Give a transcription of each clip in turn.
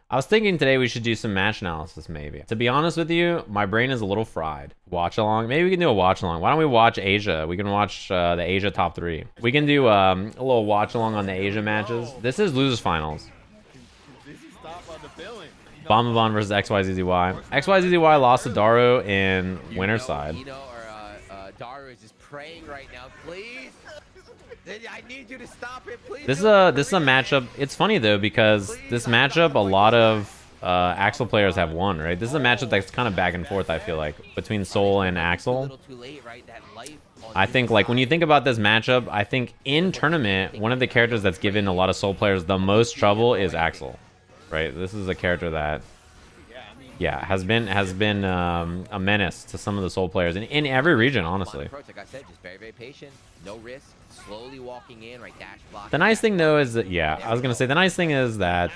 I was thinking today we should do some match analysis maybe. To be honest with you, my brain is a little fried. Watch along. Maybe we can do a watch along. Why don't we watch Asia? We can watch the Asia top 3. We can do a little watch along on the Asia matches. This is losers finals. BNBBN versus XYZZY. XYZZY lost to Daru in winner's side. Daru is just praying right now, please. I need you to stop it, please. This is a matchup. It's funny though because this matchup, a lot of Axel players have won, right? This is a matchup that's kind of back and forth. I feel like between Soul and Axel. I think like when you think about this matchup, I think in tournament one of the characters that's given a lot of Soul players the most trouble is Axel, right? This is a character that, yeah, has been a menace to some of the Soul players in every region, honestly. Like I said, just very patient, no risk. Slowly walking in, right, dash block. The nice thing though is that, yeah, I was gonna say the nice thing is that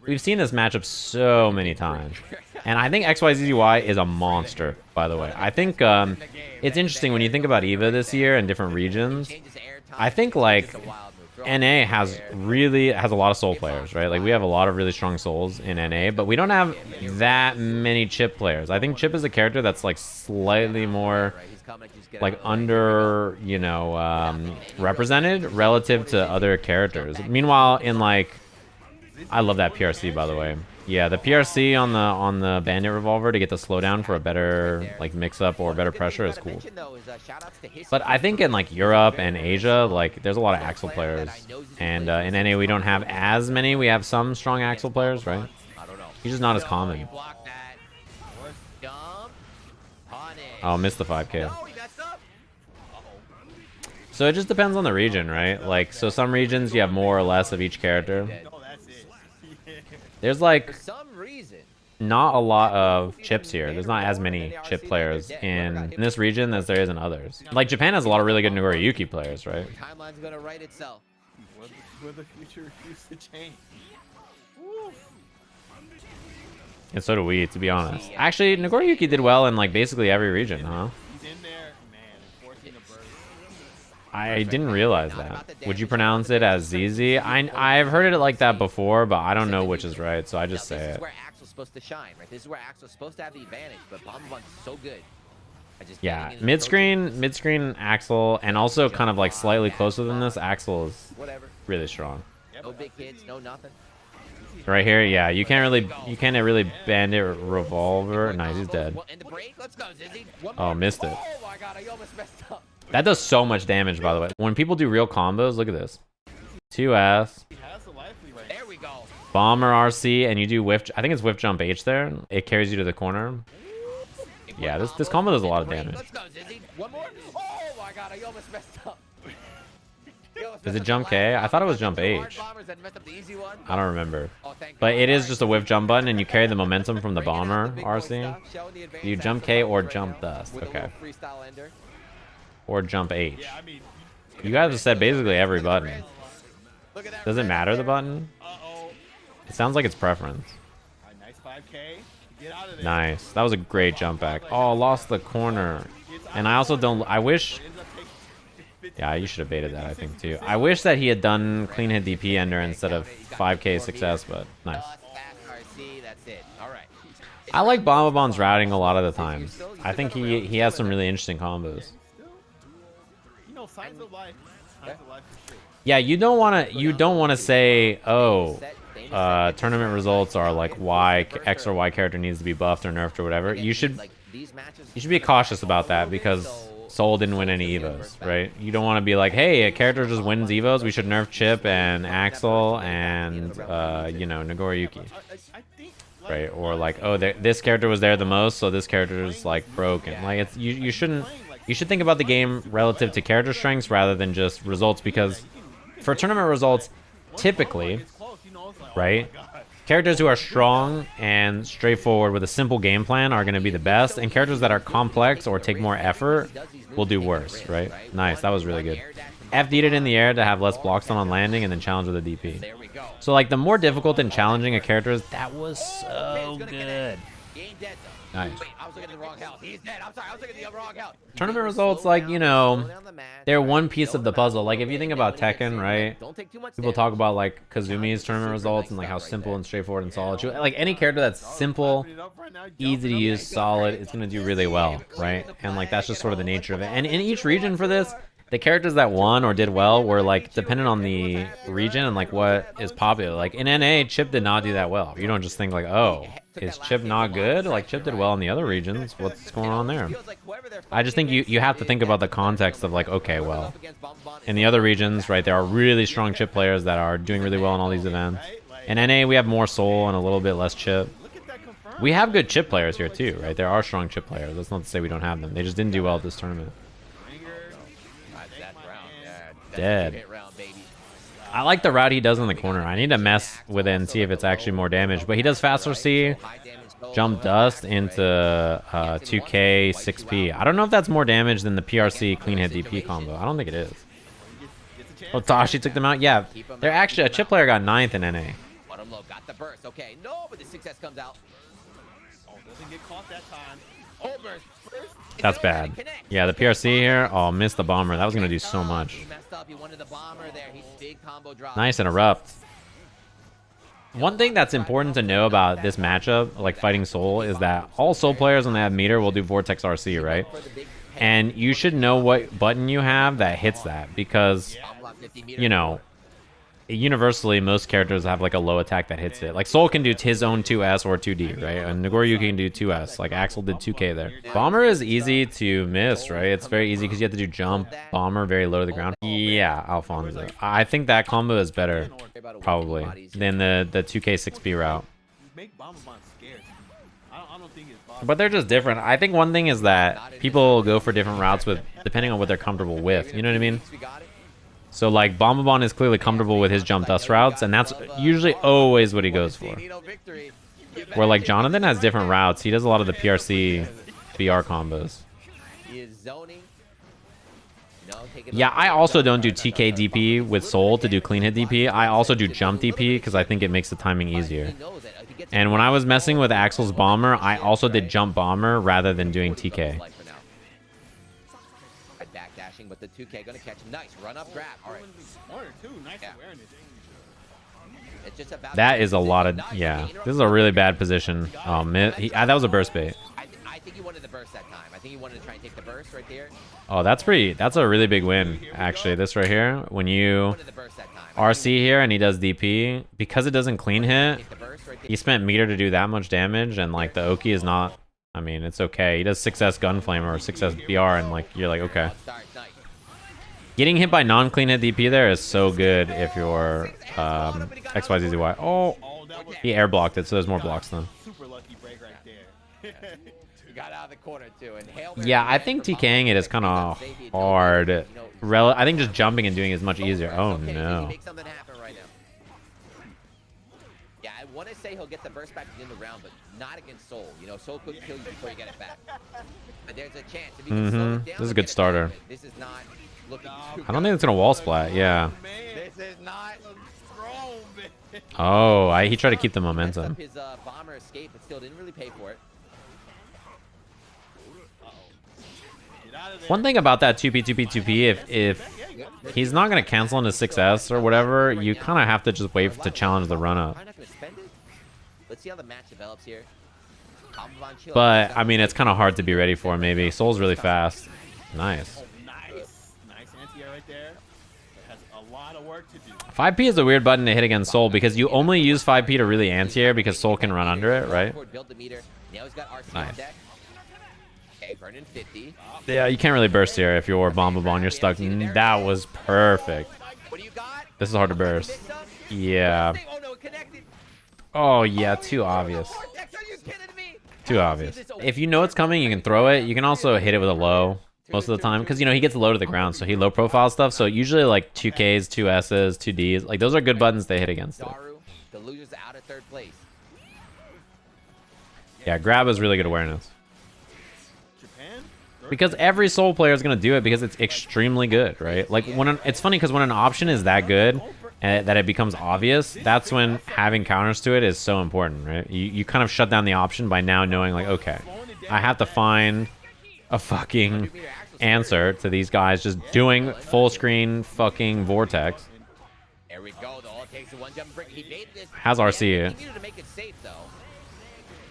we've seen this matchup so many times, and I think XYZZY is a monster. By the way, I think it's interesting when you think about EVO this year in different regions. I think like NA has a lot of Soul players, right? Like we have a lot of really strong Souls in NA, but we don't have that many Chip players. I think Chip is a character that's like slightly more like under, you know, represented relative to other characters. Meanwhile, in like, I love that PRC, by the way. Yeah, the PRC on the Bandit Revolver to get the slowdown for a better like mix-up or better pressure is cool. But I think in like Europe and Asia, like there's a lot of Axel players, and in NA we don't have as many. We have some strong Axel players, right? He's just not as common. Oh, missed the 5K. So it just depends on the region, right? Like, so some regions you have more or less of each character. There's like not a lot of Chips here. There's not as many Chip players in this region as there is in others. Like Japan has a lot of really good Nagoriyuki players, right? Timeline's gonna write itself. Where the future used to change. And so do we, to be honest. Actually, Nagoriyuki did well in like basically every region, huh? I didn't realize that. Would you pronounce it as Xyzzy? I've heard it like that before, but I don't know which is right, so I just say it. This is where Axel's supposed to shine, right? This is where Axel's supposed to have the advantage, but BNBBN's so good. Yeah, mid-screen Axel, and also kind of like slightly closer than this, Axel is really strong. No big hits, no nothing. Right here, yeah, you can't really Bandit Revolver. Nice, he's dead. Oh, missed it. Oh my god, I almost messed up. That does so much damage, by the way. When people do real combos, look at this. 2S. There we go. Bomber RC, and you do whiff. I think it's whiff jump H there. It carries you to the corner. Yeah, this combo does a lot of damage. Let's go, Xyzzy. One more. Oh my god, I almost messed up. Is it jump K? I thought it was jump H. I don't remember. But it is just a whiff jump button, and you carry the momentum from the bomber RC. You jump K or jump dust. Okay. Or jump H. You guys have said basically every button. Does it matter the button? It sounds like it's preference. Nice. That was a great jump back. Oh, lost the corner. And I also don't... I wish... Yeah, you should have baited that, I think, too. I wish that he had done clean hit DP ender instead of 5K success, but nice. I like BNBBN's routing a lot of the times. I think he has some really interesting combos. Yeah, you don't want to say, oh, tournament results are like why X or Y character needs to be buffed or nerfed or whatever. You should be cautious about that because Soul didn't win any EVOs, right? You don't want to be like, hey, a character just wins EVOs, we should nerf Chip and Axel and you know, Nagoriyuki, right? Or like, oh, this character was there the most, so this character is like broken. Like it's you shouldn't. You should think about the game relative to character strengths rather than just results, because for tournament results, typically, right, characters who are strong and straightforward with a simple game plan are going to be the best, and characters that are complex or take more effort will do worse, right? Nice, that was really good. FD'd it in the air to have less blocks done on landing and then challenge with a DP. So like the more difficult and challenging a character is, that was so good. He ain't dead though. Nice. Wait, I was looking at the wrong health. He's dead. I'm sorry. I was looking at the wrong health. Tournament results, like, you know, they're one piece of the puzzle. Like, if you think about Tekken, right? People talk about, like, Kazumi's tournament results and, like, how simple and straightforward and solid. Like, any character that's simple, easy to use, solid, it's going to do really well, right? And, like, that's just sort of the nature of it. And in each region for this, the characters that won or did well were, like, dependent on the region and, like, what is popular. Like, in NA, Chip did not do that well. You don't just think, like, oh, is Chip not good? Like, Chip did well in the other regions. What's going on there? I just think you have to think about the context of, like, okay, well, in the other regions, right, there are really strong Chip players that are doing really well in all these events. In NA, we have more Soul and a little bit less Chip. We have good Chip players here, too, right? There are strong Chip players. That's not to say we don't have them. They just didn't do well at this tournament. Dead. I like the route he does in the corner. I need to mess with it and see if it's actually more damage. But he does faster C, jump dust into 2K 6P. I don't know if that's more damage than the PRC clean hit DP combo. I don't think it is. Hotashi took them out. Yeah, they're actually a Chip player got 9th in NA. Got the burst. Okay, no, but the success comes out. Oh, doesn't get caught that time. Oh, burst. That's bad. Yeah, the PRC here. Oh, missed the bomber. That was gonna do so much. He messed up. He wanted the bomber there. He's big combo drop. Nice interrupt. One thing that's important to know about this matchup, like fighting Soul, is that all Soul players when they have meter will do Vortex RC, right? And you should know what button you have that hits that, because, you know, universally most characters have like a low attack that hits it. Like Soul can do his own 2S or 2D, right? And Nagoriyuki can do 2S. Like Axel did 2K there. Bomber is easy to miss, right? It's very easy because you have to do jump, bomber very low to the ground. Yeah, Alfonso. I think that combo is better, probably, than the 2K 6B route. But they're just different. I think one thing is that people go for different routes with depending on what they're comfortable with. You know what I mean? So, like, Bombabon is clearly comfortable with his jump dust routes, and that's usually always what he goes for. Where, like, Jonathan has different routes. He does a lot of the PRC BR combos. Yeah, I also don't do TK DP with Soul to do clean hit DP. I also do jump DP because I think it makes the timing easier. And when I was messing with Axel's Bomber, I also did jump Bomber rather than doing TK. But the 2K gonna catch him. Nice run up grab. All right. Nice awareness. It's just about that is a lot of, yeah. This is a really bad position. Oh, that was a burst bait. I think he wanted the burst that time. I think he wanted to try and take the burst right there. Oh, that's a really big win, actually. This right here, when you RC here and he does DP, because it doesn't clean hit, he spent meter to do that much damage, and like the Oki is not, I mean, it's okay. He does 6S Gunflame or 6S BR, and like you're like, okay. Getting hit by non-clean hit DP there is so good if you're XYZY. Oh, he air blocked it, so there's more blocks though. Super lucky break right there. Got out of the corner too. Yeah, I think TKing it is kind of hard. I think just jumping and doing it is much easier. Oh no. Yeah, I want to say he'll get the burst back in the round, but not against Soul. You know, Soul could kill you before you get it back. But there's a chance. If you can slow it down, this is a good starter. This is not looking I don't think it's gonna wall splat. Yeah. This is not. Oh, he tried to keep the momentum. His bomber escape, but still didn't really pay for it. One thing about that 2P, 2P, 2P, if he's not going to cancel into 6S or whatever, you kind of have to just wait to challenge the run-up. Let's see how the match develops here. But, I mean, it's kind of hard to be ready for, maybe. Soul's really fast. Nice. Nice anti-air right there. It has a lot of work to do. 5P is a weird button to hit against Soul because you only use 5P to really anti-air because Soul can run under it, right? Nice. Burning 50. Yeah, you can't really burst here if you're Bombabon. You're stuck. That was perfect. What do you got? This is hard to burst. Yeah. Oh, yeah, too obvious. Too obvious. If you know it's coming, you can throw it. You can also hit it with a low most of the time because, you know, he gets low to the ground, so he low profile stuff. So usually like 2Ks, 2Ss, 2Ds, like those are good buttons to hit against it. Daru, the loser's out of third place. Yeah, grab is really good awareness. Because every Soul player is going to do it because it's extremely good, right? Like, it's funny because when an option is that good, and that it becomes obvious, that's when having counters to it is so important, right? You kind of shut down the option by now knowing, like, okay, I have to find a fucking answer to these guys just doing full screen fucking vortex. There we go. Though it takes the one jump break. He made this. Has RC. He needed to make it safe though.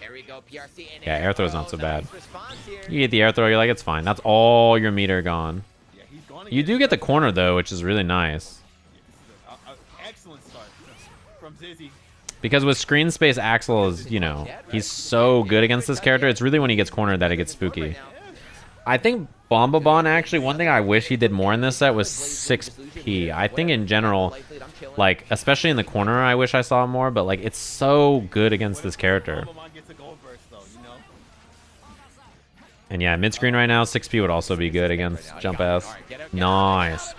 There we go. PRC and Yeah, air throw's not so bad. Nice response here. You get the air throw, you're like, it's fine. That's all your meter gone. Yeah, he's gonna You do get the corner though, which is really nice. excellent start from Xyzzy. Because with screen space, Axel is, you know, he's so good against this character. It's really when he gets cornered that it gets spooky. I think Bombabon, actually, one thing I wish he did more in this set was 6P. I think in general, like, especially in the corner, I wish I saw more, but, like, it's so good against this character. And yeah, mid-screen right now, 6P would also be good against Jump Ass. Nice.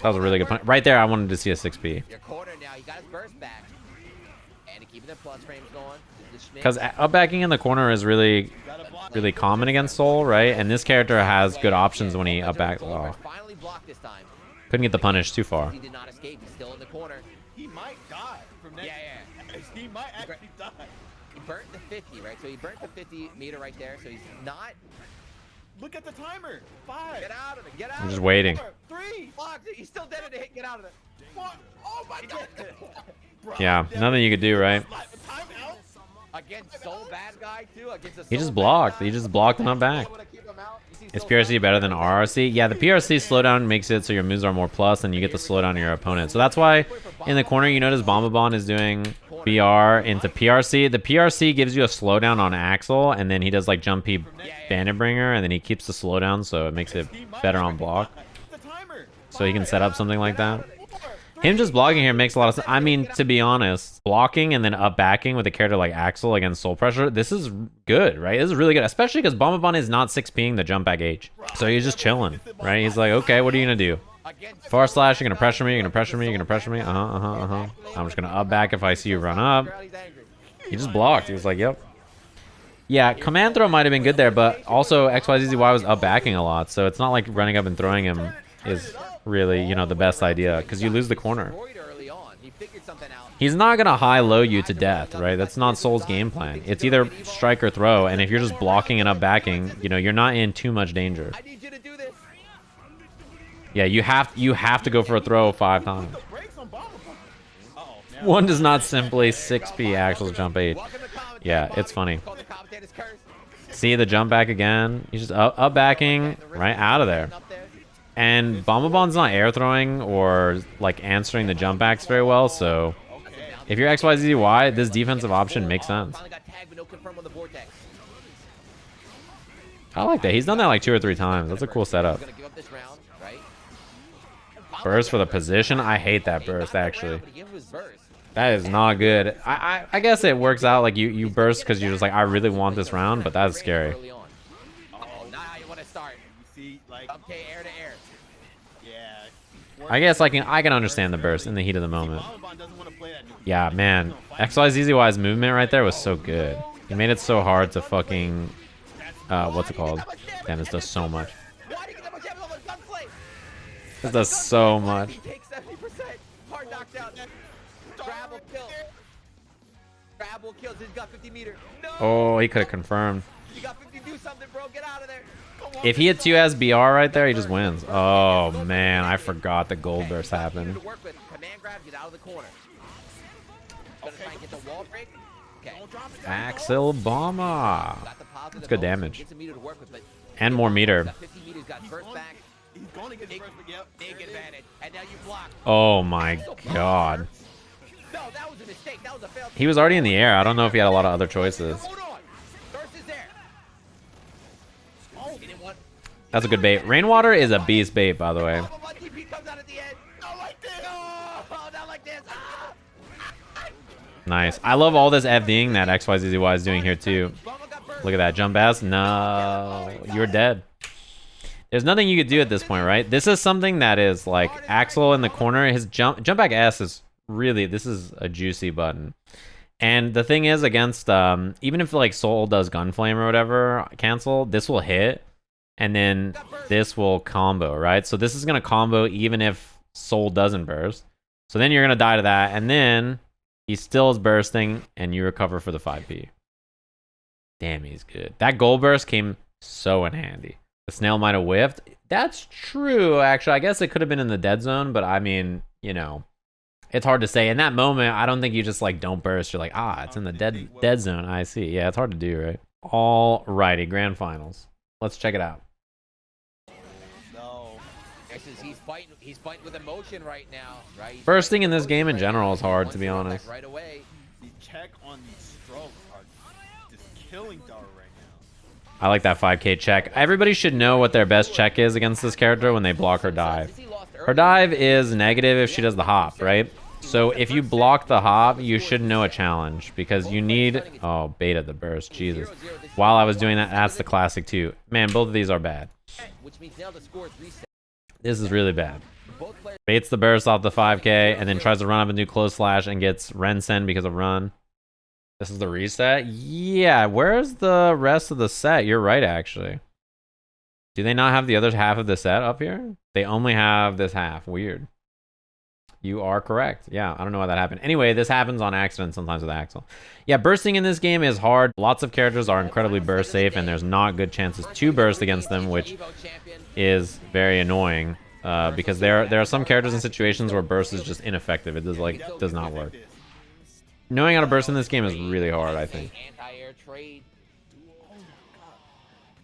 That was a really good punch. Right there, I wanted to see a 6P. Because up-backing in the corner is really common against Soul, right? And this character has good options when he up-back. Oh. Couldn't get the punish too far. He did not escape. He's still in the corner. He might die from that. Yeah. He might actually die. He burnt the 50, right? So he burnt the 50 meter right there. So he's not. Look at the timer. 5. Get out of it. Get out. I'm just waiting. 4, 3. Block. He's still dead in the hit. Get out of it. 1. Oh my God. Bro, Yeah, nothing you could do, right? Timeout. Against so bad guy too. Against He just blocked. He just blocked and not back. Is PRC better than RRC? Yeah, the PRC slowdown makes it so your moves are more plus and you get the slowdown on your opponent. So that's why in the corner you notice Bombabon is doing BR into PRC. The PRC gives you a slowdown on Axel, and then he does like Jump P Bandit Bringer, and then he keeps the slowdown, so it makes it better on block. So he can set up something like that. Him just blocking here makes a lot of sense. I mean, to be honest, blocking and then up backing with a character like Axel against Soul Pressure, this is good, right? This is really good, especially because Bombabon is not 6Ping the jump back H. So he's just chilling, right? He's like, okay, what are you going to do? Far slash, you're going to pressure me, you're going to pressure me, you're going to pressure me. I'm just going to up back if I see you run up. He just blocked. He was like, yep. Yeah, command throw might have been good there, but also XYZZY was up backing a lot, so it's not like running up and throwing him is really, you know, the best idea, because you lose the corner. He's not going to high-low you to death, right? That's not Soul's game plan. It's either strike or throw, and if you're just blocking and up backing, you know, you're not in too much danger. Yeah, you have to go for a throw 5 times. One does not simply 6P Axel's jump 8. Yeah, it's funny. See the jump back again. He's just up backing right out of there. And Bombabon's not air throwing or like answering the jump backs very well, so if you're XYZY, this defensive option makes sense. I like that. He's done that like 2 or 3 times. That's a cool setup. Burst for the position? I hate that burst, actually. That is not good. I guess it works out like you burst because you're just like, I really want this round, but that's scary. I guess I can understand the burst in the heat of the moment. Yeah, man. XYZZY's movement right there was so good. He made it so hard to fucking... what's it called? Damn, this does so much. This does so much. Oh, he could have confirmed. If he had 2S BR right there, he just wins. Oh, man. I forgot the gold burst happened. Axel Bomber. That's good damage. And more meter. Oh, my God. He was already in the air. I don't know if he had a lot of other choices. That's a good bait. Rainwater is a beast bait, by the way. Nice. I love all this FDing that XYZZY is doing here, too. Look at that. Jump ass. No. You're dead. There's nothing you could do at this point, right? This is something that is like Axel in the corner. His jump back S is really, this is a juicy button. And the thing is, against, even if like Soul does Gunflame or whatever, cancel, this will hit. And then this will combo, right? So this is going to combo even if Soul doesn't burst. So then you're going to die to that, and then he still is bursting, and you recover for the 5p. Damn, he's good. That gold burst came so in handy. The snail might have whiffed. That's true, actually. I guess it could have been in the dead zone, but I mean, you know, it's hard to say. In that moment, I don't think you just like don't burst. You're like, ah, it's in the dead zone. I see. Yeah, it's hard to do, right? Alrighty, grand finals. Let's check it out. No. He's fighting with emotion right now, right? Bursting in this game in general is hard, to be honest. Right away. The check on these strokes are just killing Daru right now. I like that 5k check. Everybody should know what their best check is against this character when they block her dive. Her dive is negative if she does the hop, right? So if you block the hop, you should know a challenge because you need... Oh, beta the burst, Jesus. While I was doing that, that's the classic too. Man, both of these are bad. This is really bad. Baits the burst off the 5k and then tries to run up and do close slash and gets Rensen because of run. This is the reset? Yeah, where's the rest of the set? You're right, actually. Do they not have the other half of the set up here? They only have this half. Weird. You are correct. Yeah, I don't know why that happened. Anyway, this happens on accident sometimes with Axel. Yeah, bursting in this game is hard. Lots of characters are incredibly burst safe, and there's not good chances to burst against them, which is very annoying. Because there are some characters in situations where burst is just ineffective. It does not work. Knowing how to burst in this game is really hard, I think.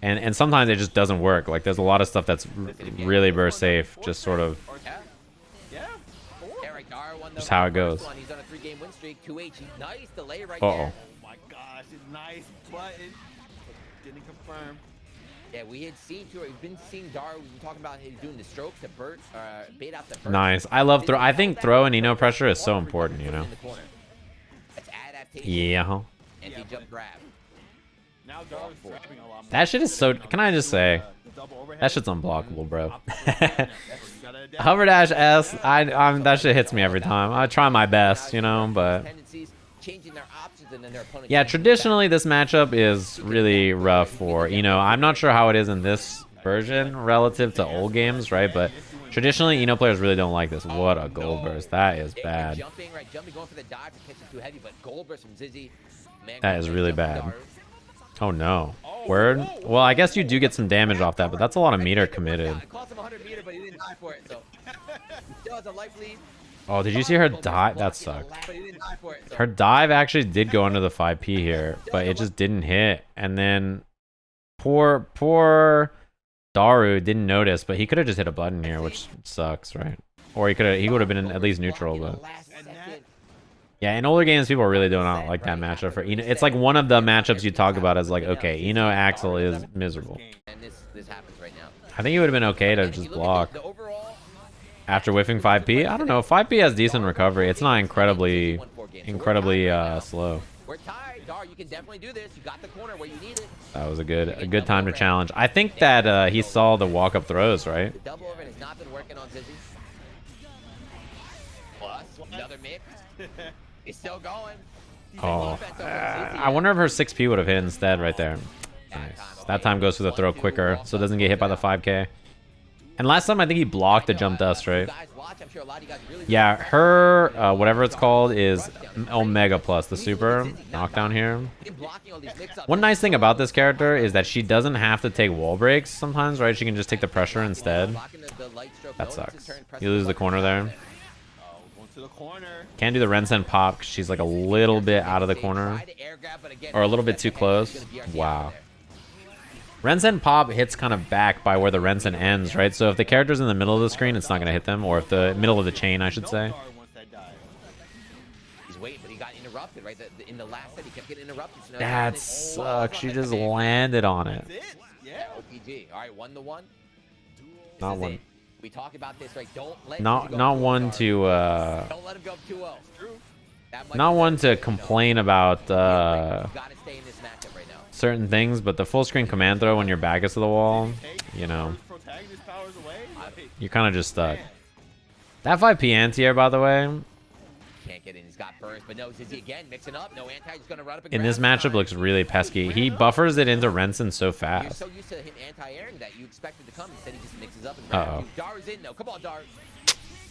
And sometimes it just doesn't work. Like there's a lot of stuff that's really burst safe, just sort of just how it goes. Uh-oh. Oh my gosh, it's nice, but it didn't confirm. Yeah, we had seen too. We've been seeing Daru. We've been talking about him doing the strokes to bait out the burst. Nice. I love throw. I think throw and Eno pressure is so important, you know. Yeah. Anti-jump grab. Now Daru's grabbing a lot more. That shit is so. Can I just say, that shit's unblockable, bro. Hover dash S. That shit hits me every time. I try my best, you know, but. Yeah, traditionally this matchup is really rough for Eno. I'm not sure how it is in this version relative to old games, right? But traditionally Eno players really don't like this. What a gold burst. That is bad. That is really bad. Oh no. Word? Well, I guess you do get some damage off that, but that's a lot of meter committed. Oh, did you see her dive? That sucked. Her dive actually did go under the 5p here, but it just didn't hit. And then poor Daru didn't notice, but he could have just hit a button here, which sucks, right? Or he would have been at least neutral, but yeah, in older games people really do not like that matchup for Eno. It's like one of the matchups you talk about as like, okay, Eno Axel is miserable. I think it would have been okay to just block. After whiffing 5p? I don't know. 5p has decent recovery. It's not incredibly slow. That was a good time to challenge. I think that he saw the walk-up throws, right? Oh, I wonder if her 6p would have hit instead right there. Nice. That time goes for the throw quicker, so it doesn't get hit by the 5k. And last time I think he blocked the jump dust, right? Yeah, her whatever it's called is Omega Plus, the super knockdown here. One nice thing about this character is that she doesn't have to take wall breaks sometimes, right? She can just take the pressure instead. That sucks. You lose the corner there. Can't do the Rensen pop because she's like a little bit out of the corner. Or a little bit too close. Wow. Rensen pop hits kind of back by where the Rensen ends, right? So if the character's in the middle of the screen, it's not going to hit them. Or if the middle of the chain, I should say. He's waiting, but he got interrupted, right? In the last set, he kept getting interrupted. So that sucks. She just landed on it. Yeah, OPG. All right, 1-1. Not one. We talk about this, right? Don't let not one to don't let him go 2-0. Not one to complain about certain things, but the full screen command throw when your back is to the wall, you know, you're kind of just stuck. That 5p anti-air, by the way, can't get in. He's got burst, but no, Xyzzy again mixing up. No anti, he's gonna run up and in this matchup looks really pesky. He buffers it into Rensen so fast. You're so used to him anti-airing that you expected to come. Instead, he just mixes up and Daru's in. No, come on, Daru.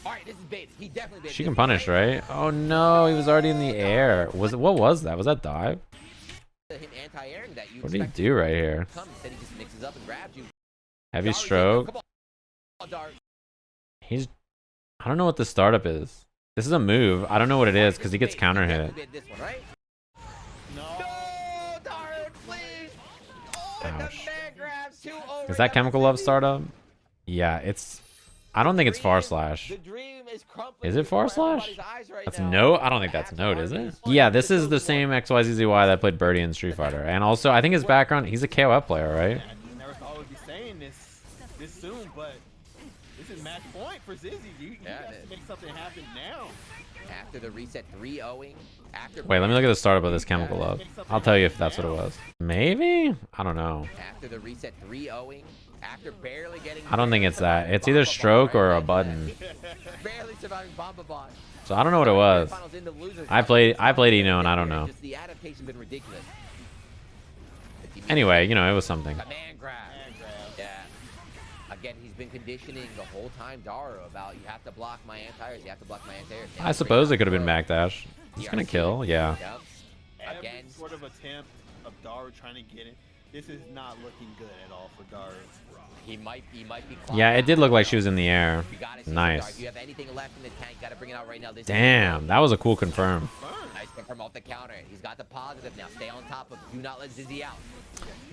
All right, this is baited. He definitely baited. She can punish, right? Oh no, he was already in the air. Was it? What was that? Was that dive? Him anti-airing that you What did he expect do right here? to come. Instead, he just mixes up and grabs you. Heavy Daru's in there. stroke. Come on, Daru. He's. I don't know what this startup is. This is a move. I don't know what it is because he gets counter hit. This one, right? No. No, Daru, please. Oh, and the Ouch. man grabs 2 over. Is that Chemical Love startup? Yeah, it's. I don't think it's far slash. The dream is crumbling Is it far before slash? everybody's eyes right That's now. note. I don't think that's note, is it? Yeah, this is the same XYZZY that played Birdie in Street Fighter, and also I think his background. He's a KOF player, right? I never thought I would be saying this soon, but this is match point for Xyzzy. You have to make something happen now. After the reset 3-0ing. Wait, let me look at the startup of this Chemical Love. I'll tell you if that's what it was. Maybe? I don't know. After the reset 3-0ing. After barely getting. I don't think it's that. It's either stroke or a button. Barely surviving Bomba Bond. So I don't know what it was. I played Eno and I don't know. Just the adaptation been ridiculous. Anyway, you know, it was something. Command grab. Yeah. Again, he's been conditioning the whole time Daru about you have to block my anti-airs, you have to block my anti-airs. I suppose it could have been backdash. He's gonna kill, yeah. Yep. Again. Every sort of attempt of Daru trying to get it. This is not looking good at all for Daru. He might be. Yeah, it did look like she was in the air. Nice. If you have anything left in the tank, you gotta bring it out right now. This Damn, that was a cool confirm. Nice confirm off the counter. He's got the positive now. Stay on top of. Do not let Xyzzy out.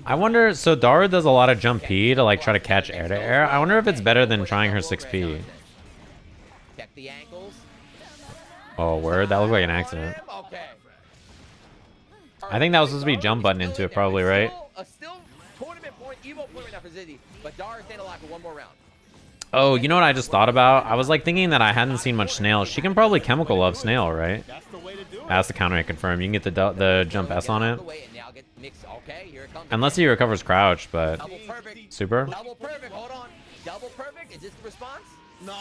I wonder, so Daru does a lot of jump P to like try to catch air to air. I wonder if it's better than trying her 6P. Check the ankles. Oh, word, that looked like an accident. Okay. I think that was supposed to be jump button into it probably, right? Still tournament point, EVO point right now for Xyzzy, but Daru's staying alive for one more round. Oh, you know what I just thought about? I was like thinking that I hadn't seen much Snail. She can probably Chemical Love Snail, right? That's the way to do it. That's the counter hit confirm. You can get the jump S on it. Unless he recovers crouch, but Double perfect. super. Double perfect. Hold on. Double perfect. Is this the response? No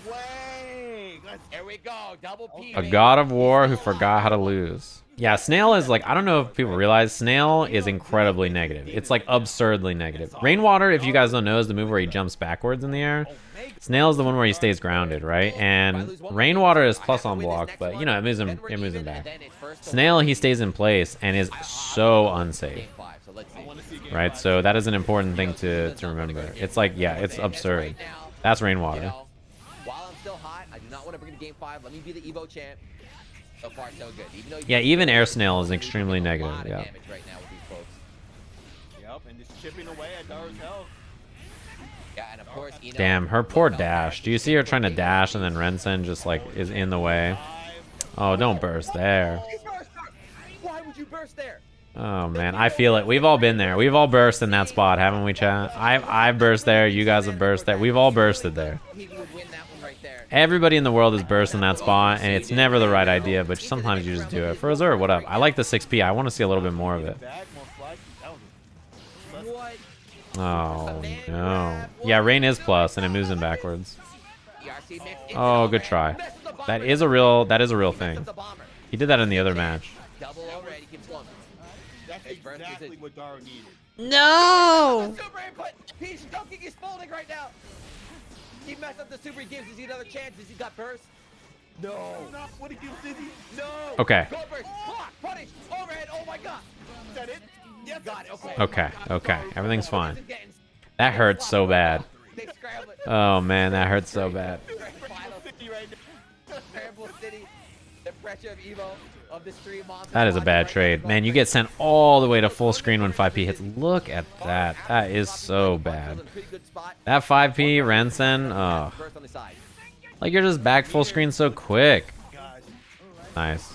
way. Here we go. Double P. A god of war who forgot how to lose. Yeah, Snail is like, I don't know if people realize, Snail is incredibly negative. It's like absurdly negative. Rainwater, if you guys don't know, is the move where he jumps backwards in the air. Snail is the one where he stays grounded, right? And Rainwater is plus on block, but you know, it moves him back. Snail, he stays in place and is so unsafe. Right, so that is an important thing to remember. It's like, yeah, it's absurd. That's Rainwater. While I'm still hot, I do not want to bring it to game 5. Let me be the EVO champ. So far, so good. Yeah, even Air Snail is extremely negative. Yeah. Right now with these folks. Yep, and just chipping away at Daru's health. Yeah, and of course, Damn, her poor dash. Do you see her trying to dash and then Rensen just like is in the way? Oh, don't burst there. Why would you burst there? Oh man, I feel it. We've all been there. We've all burst in that spot, haven't we, chat? I've burst there. You guys have burst there. We've all bursted there. He would win that one right there. Everybody in the world has burst in that spot, and it's never the right idea, but sometimes you just do it. For Azur, what up? I like the 6P. I want to see a little bit more of it. What? Oh no. Yeah, Rain is plus, and it moves him backwards. Oh, good try. That is a real thing. He did that in the other match. Double already keeps going. That's exactly what Daru needed. No! Super input. He's dunking. He's folding right now. He messed up the super. He gives Xyzzy another chance. Xyzzy got burst. No. What did you do, Xyzzy? No. Okay. Go burst. Block. Punish. Overhead. Oh my god. Is that it? Yes. Got it. Okay. Okay. Everything's fine. That hurts so bad. They scramble it. Oh man, that hurts so bad. Final 50 right now. Scramble City. The pressure of EVO. Of the stream monster. That is a bad trade. Man, you get sent all the way to full screen when 5P hits. Look at that. That is so bad. That 5P, Rensen, oh. Like, you're just back full screen so quick. Nice.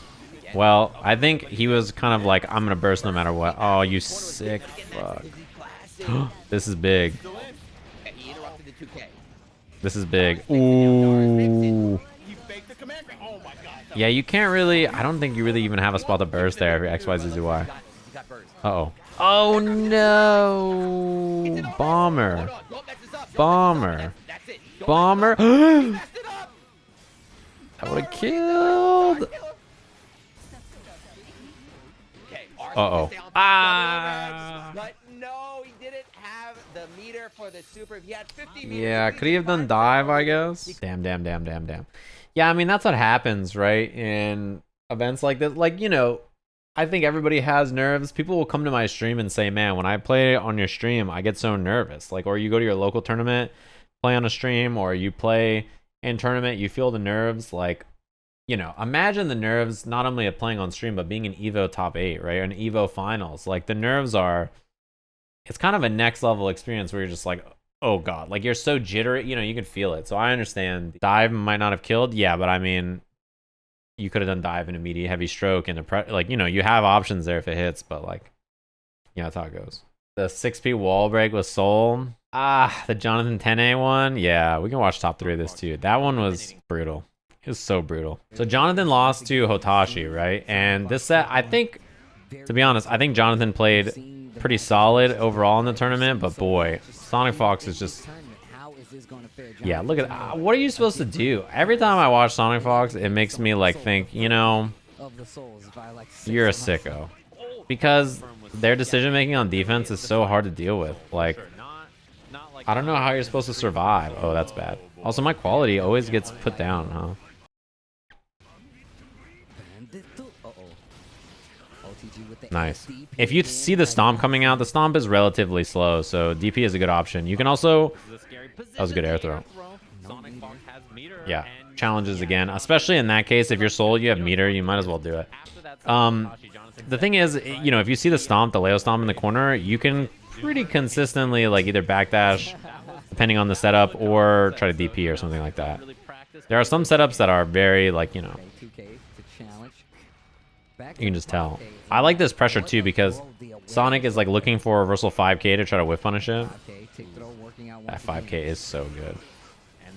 Well, I think he was kind of like, I'm going to burst no matter what. Oh, you sick fuck. This is big. This is big. Ooh. Yeah, you can't really... I don't think you really even have a spot to burst there if you're XYZZY. Uh-oh. Oh, no! Bomber. Bomber. Bomber. That would have killed. Uh-oh. Ah! But no, he didn't have the meter for the super. If he had 50 meters, Yeah, could he have done dive, I guess? Damn. Yeah, I mean, that's what happens, right? In events like this. Like, you know, I think everybody has nerves. People will come to my stream and say, man, when I play on your stream, I get so nervous. Like, or you go to your local tournament, play on a stream, or you play in tournament, you feel the nerves. Like, you know, imagine the nerves not only of playing on stream, but being an EVO top 8, right? An EVO finals. Like, the nerves are, it's kind of a next level experience where you're just like, oh God, like you're so jittery, you know, you can feel it. So I understand dive might not have killed. Yeah, but I mean, you could have done dive in immediate heavy stroke and like, you know, you have options there if it hits, but like, yeah, that's how it goes. The 6P wall break with Soul. Ah, the Jonathan Tene one. Yeah, we can watch top 3 of this too. That one was brutal. It was so brutal. So Jonathan lost to Hotashi, right? And this set, I think, to be honest, I think Jonathan played pretty solid overall in the tournament, but boy, SonicFox is just, yeah, look at, what are you supposed to do? Every time I watch SonicFox, it makes me like think, you know, you're a sicko. Because their decision making on defense is so hard to deal with. Like, I don't know how you're supposed to survive. Oh, that's bad. Also, my quality always gets put down, huh? Nice. If you see the stomp coming out, the stomp is relatively slow, so DP is a good option. You can also, that was a good air throw. Yeah, challenges again, especially in that case. If you're Soul, you have meter, you might as well do it. The thing is, you know, if you see the stomp, the Leo stomp in the corner, you can pretty consistently like either backdash, depending on the setup, or try to DP or something like that. There are some setups that are very like, you know, you can just tell. I like this pressure too because Sonic is like looking for a reversal 5K to try to whiff punish it. That 5K is so good.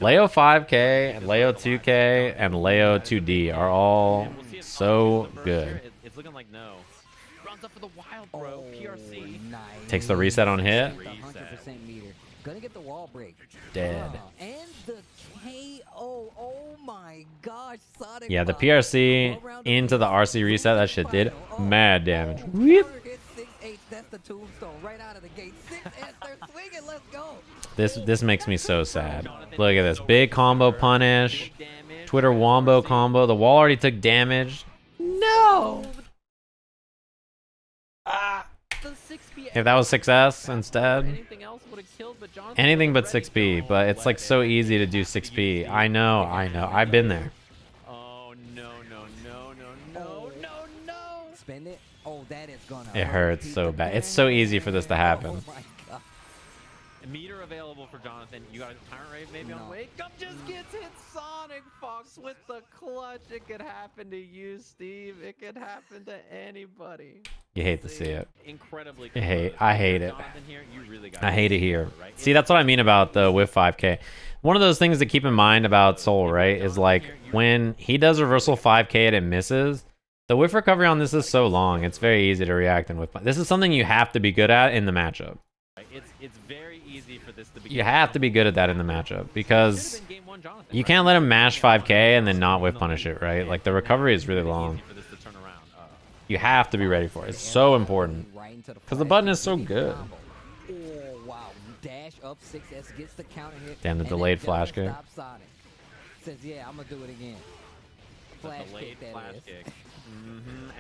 Leo 5K, and Leo 2K, and Leo 2D are all so good. It's looking like no. Runs up for the wild throw. PRC. Takes the reset on hit. 100% meter. Gonna get the wall break. Dead. And the KO. Oh my gosh, Sonic. Yeah, the PRC into the RC reset, that shit did mad damage. Whoop. That's the tombstone right out of the gate. 6S, they're swinging. Let's go. This makes me so sad. Look at this. Big combo punish. Twitter wombo combo. The wall already took damage. No! If that was 6S instead. Anything but 6P, but it's like so easy to do 6P. I know. I've been there. Oh, no. Spend it. Oh, that is gonna It hurts so bad. It's so easy for this to happen. Oh my God. Meter available for Jonathan. You got a Tyrant Rave maybe on wake up. Just gets hit. SonicFox with the clutch. It could happen to you, Steve. It could happen to anybody. You hate to see it. Incredibly. I hate it. Jonathan here, you really got I hate it here. See, that's what I mean about the whiff 5K. One of those things to keep in mind about Soul, right, is like when he does reversal 5K and it misses, the whiff recovery on this is so long. It's very easy to react and whiff. This is something you have to be good at in the matchup. It's very easy for this to be. You have to be good at that in the matchup because you can't let him mash 5K and then not whiff punish it, right? Like the recovery is really long. You have to be ready for it. It's so important because the button is so good. Oh wow! Dash up 6S gets the counter hit. Damn, the delayed flash kick. Says yeah, I'm gonna do it again. Flash Delayed kick, flash that kick.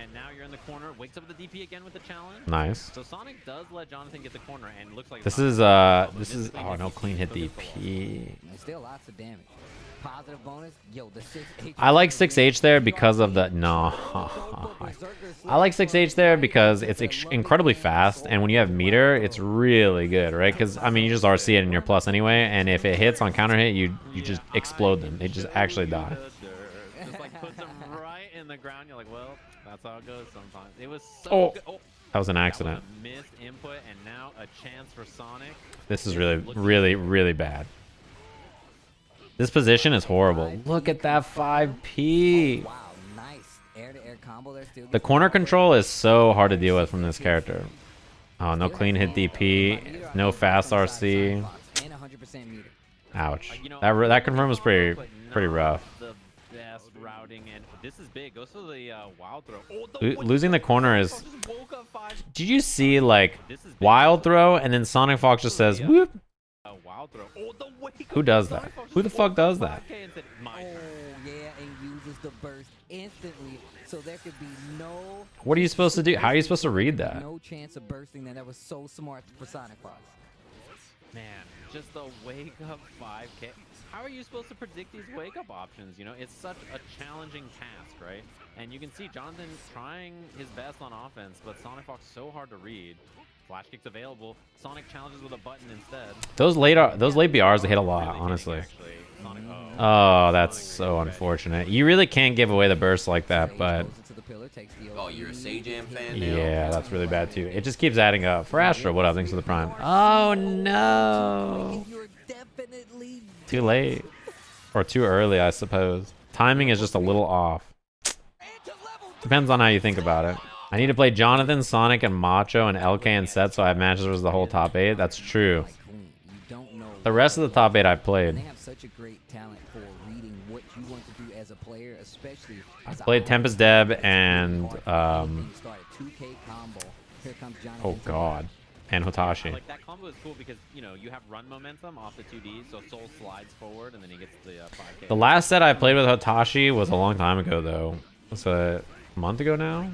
And now you're in the corner. Wakes up with the DP again with the challenge. Nice. So Sonic does let Jonathan get the corner and looks like This is oh no, clean hit DP. Still lots of damage. Positive bonus. Yo, the 6H. I like 6H there because of the I like 6H there because it's incredibly fast, and when you have meter, it's really good, right? Because I mean, you just RC it in your plus anyway, and if it hits on counter hit, you just explode them. They just actually die. Just like puts them right in the ground. You're like, well, that's how it goes sometimes. It was so good. Oh, that was an accident. That was a missed input, and now a chance for Sonic. This is really bad. This position is horrible. Look at that 5P. Wow, nice air-to-air combo there. Still The corner control is so hard to deal with from this character. Oh, no clean hit DP, no fast RC. Ouch. That confirm was pretty rough. The best routing, and this is big. Goes for the wild throw. Losing the corner is. Did you see like wild throw and then SonicFox just says whoop? Who does that? Who the fuck does that? Oh, yeah, and uses the burst instantly, so there could be no... What are you supposed to do? How are you supposed to read that? No chance of bursting that. That was so smart for SonicFox. Man, just the wake up 5K. How are you supposed to predict these wake up options? You know, it's such a challenging task, right? And you can see Jonathan trying his best on offense, but SonicFox so hard to read. Flash kicks available. Sonic challenges with a button instead. Those late BRs hit a lot, honestly. Oh, that's so unfortunate. You really can't give away the burst like that, but Oh, you're a Sajam fan now? yeah, that's really bad too. It just keeps adding up. For Astro, what up? Thanks for the prime. Oh no! Too late. Or too early, I suppose. Timing is just a little off. Depends on how you think about it. I need to play Jonathan, Sonic, and Macho, and LK and Set, so I have matches versus the whole top 8. That's true. The rest of the top 8 I've played. They have such a great talent for reading what you want to do as a player, especially. I've played Tempest Deb and oh god, and Hotashi. Like that combo is cool because you know you have run momentum off the 2D, so Soul slides forward and then he gets the 5K. The last set I played with Hotashi was a long time ago though. It's a month ago now.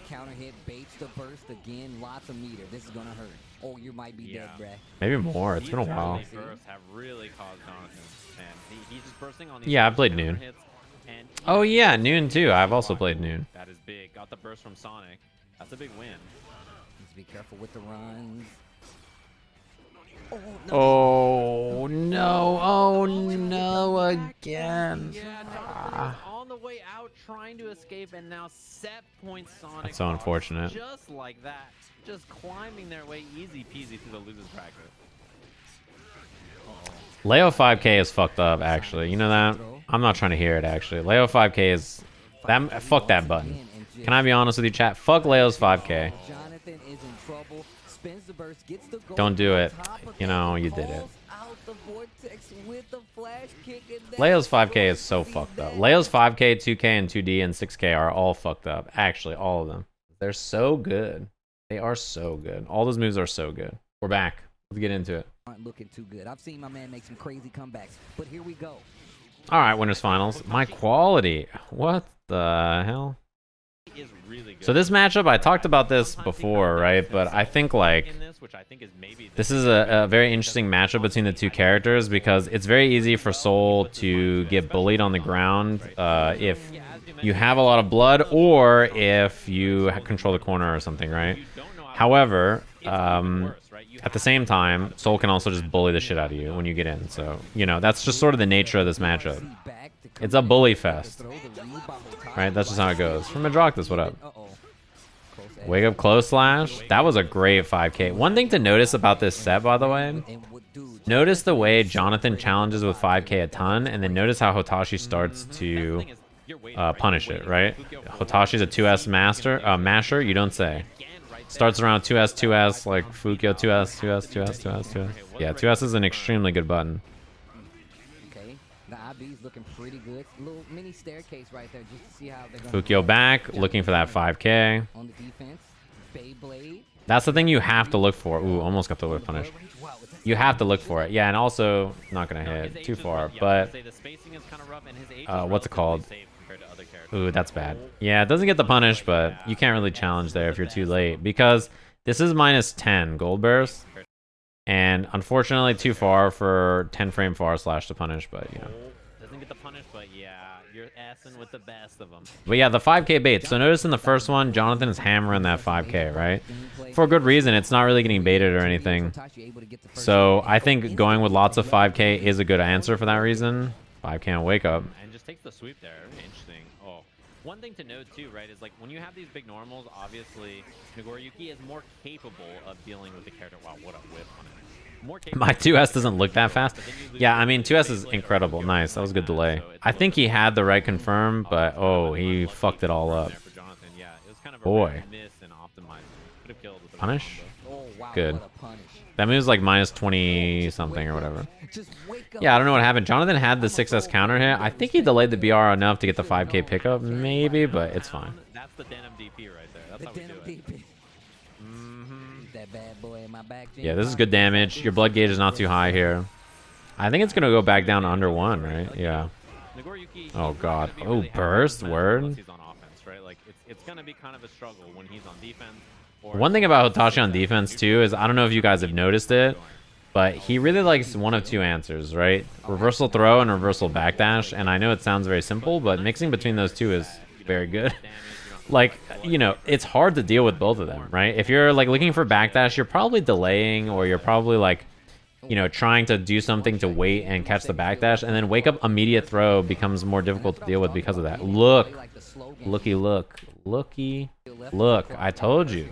Counter hit baits the burst again. Lots of meter. This is gonna hurt. Oh, you might be dead, bruh. Maybe more. It's been a while. Bursts have really caused Jonathan, and he's just bursting on these. Yeah, I played Noon. Hits, and, Oh yeah, Noon too. I've also played Noon. That is big. Got the burst from Sonic. That's a big win. Just be careful with the runs. Oh no! Oh no! Again. Yeah, Jonathan is on the way out trying to escape, and now set point Sonic. That's so unfortunate. Just like that, just climbing their way easy peasy through the losers bracket. Leo 5K is fucked up, actually. You know that? I'm not trying to hear it, actually. Leo 5K is... that. Fuck that button. Can I be honest with you, chat? Fuck Leo's 5K. Jonathan is in trouble. Spins the burst, gets the goal. Don't do it. You know, you did it. Out the vortex with the flash kick, and Leo's 5K is so fucked up. Leo's 5K, 2K, and 2D, and 6K are all fucked up. Actually, all of them. They're so good. They are so good. All those moves are so good. We're back. Let's get into it. Aren't looking too good. I've seen my man make some crazy comebacks, but here we go. All right, winners finals. My quality. What the hell? Is really good. So this matchup, I talked about this before, right? But I think like this is a very interesting matchup between the two characters because it's very easy for Soul to get bullied on the ground if you have a lot of blood or if you control the corner or something, right? However, at the same time, Soul can also just bully the shit out of you when you get in. So, you know, that's just sort of the nature of this matchup. It's a bully fest. Right? That's just how it goes. From Madrocktus, what up? Wake up close slash. That was a great 5K. One thing to notice about this set, by the way, notice the way Jonathan challenges with 5K a ton, and then notice how Hotashi starts to punish it, right? Hotashi's a 2S masher, you don't say. Starts around 2S, 2S, like Fukyo 2S, 2S, 2S, 2S, 2S. Yeah, 2S is an extremely good button. Okay, the IB's looking pretty good. Little mini staircase right there just to see how they're going. Fukyo back, looking for that 5K. On the defense, Beyblade. That's the thing you have to look for. Ooh, almost got the whip punish. You have to look for it. Yeah, and also not gonna hit too far, but what's it called? Ooh, that's bad. Yeah, it doesn't get the punish, but you can't really challenge there if you're too late because this is minus 10 gold burst, and unfortunately too far for 10 frame far slash to punish, but you know. Doesn't get the punish, but yeah, you're assing with the best of them. But yeah, the 5K bait. So notice in the first one, Jonathan is hammering that 5K, right? For good reason. It's not really getting baited or anything. So I think going with lots of 5K is a good answer for that reason. 5K on wake up. And just takes the sweep there. Interesting. Oh, one thing to note too, right, is like when you have these big normals, obviously Nagoriyuki is more capable of dealing with the character. Wow, what a whip on it. My 2S doesn't look that fast. Yeah, I mean, 2S is incredible. Nice. That was a good delay. I think he had the right confirm, but oh, he fucked it all up. Boy. Punish? Good. That move's like minus 20 something or whatever. Yeah, I don't know what happened. Jonathan had the 6S counter hit. I think he delayed the BR enough to get the 5K pickup, maybe, but it's fine. That's the denim DP right there. That's how we do it. That bad boy in my back. Yeah, this is good damage. Your blood gauge is not too high here. I think it's gonna go back down to under 1, right? Yeah. Nagoriyuki, Oh, he's God. gonna be Oh, really burst, hesitant word. unless he's on offense, right? Like it's gonna be kind of a struggle when he's on defense. Or One thing about Hotashi on defense too is I don't know if you guys have noticed it, but he really likes one of two answers, right? Reversal throw and reversal backdash. And I know it sounds very simple, but mixing between those two is very good. Like, you know, it's hard to deal with both of them, right? If you're like looking for backdash, you're probably delaying, or you're probably like, you know, trying to do something to wait and catch the backdash, and then wake up immediate throw becomes more difficult to deal with because of that. Look, looky, look, I told you.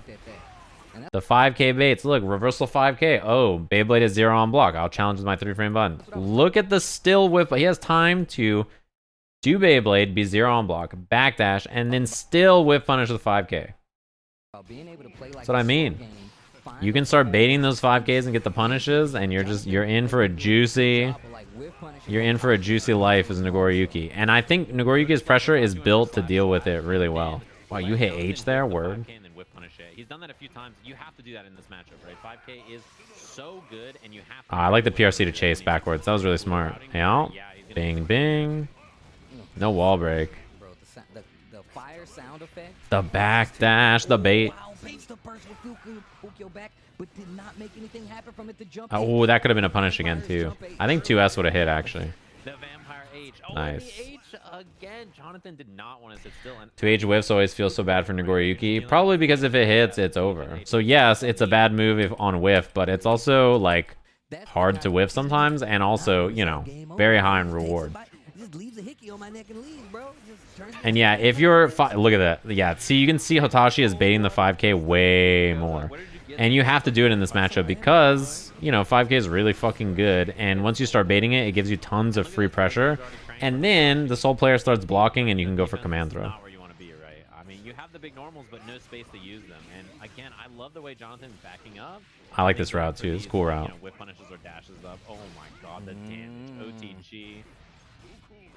The 5K baits. Look, reversal 5K. Oh, Beyblade is 0 on block. I'll challenge with my 3-frame button. Look at the still whip. He has time to do Beyblade, be 0 on block, backdash, and then still whip punish with 5K. That's what I mean. You can start baiting those 5Ks and get the punishes, and you're in for a juicy life as Nagoriyuki. And I think Nagoriyuki's pressure is built to deal with it really well. Wow, you hit H there? Word. He's done that a few times. You have to do that in this matchup, right? 5K is so good, and you have to... I like the PRC to chase backwards. That was really smart. Yeah. Bing, bing. No wall break. The fire sound effect. The backdash, the bait. Oh, that could have been a punish again, too. I think 2S would have hit, actually. The Vampire H. Oh, nice. The H again. Jonathan did not want to sit still. 2H whiffs always feel so bad for Nagoriyuki. Probably because if it hits, it's over. So yes, it's a bad move if on whiff, but it's also like hard to whiff sometimes, and also, you know, very high in reward. And yeah, if you're... Look at that. Yeah, see, you can see Hotashi is baiting the 5K way more. And you have to do it in this matchup because, you know, 5K is really fucking good. And once you start baiting it, it gives you tons of free pressure. And then the Soul player starts blocking and you can go for command throw. Not where you want to be, right? I mean, you have the big normals, but no space to use them. And again, I love the way Jonathan's backing up. I like this route too. It's a cool route. You know, whip punishes or dashes up. Oh my god, the damage. OTG.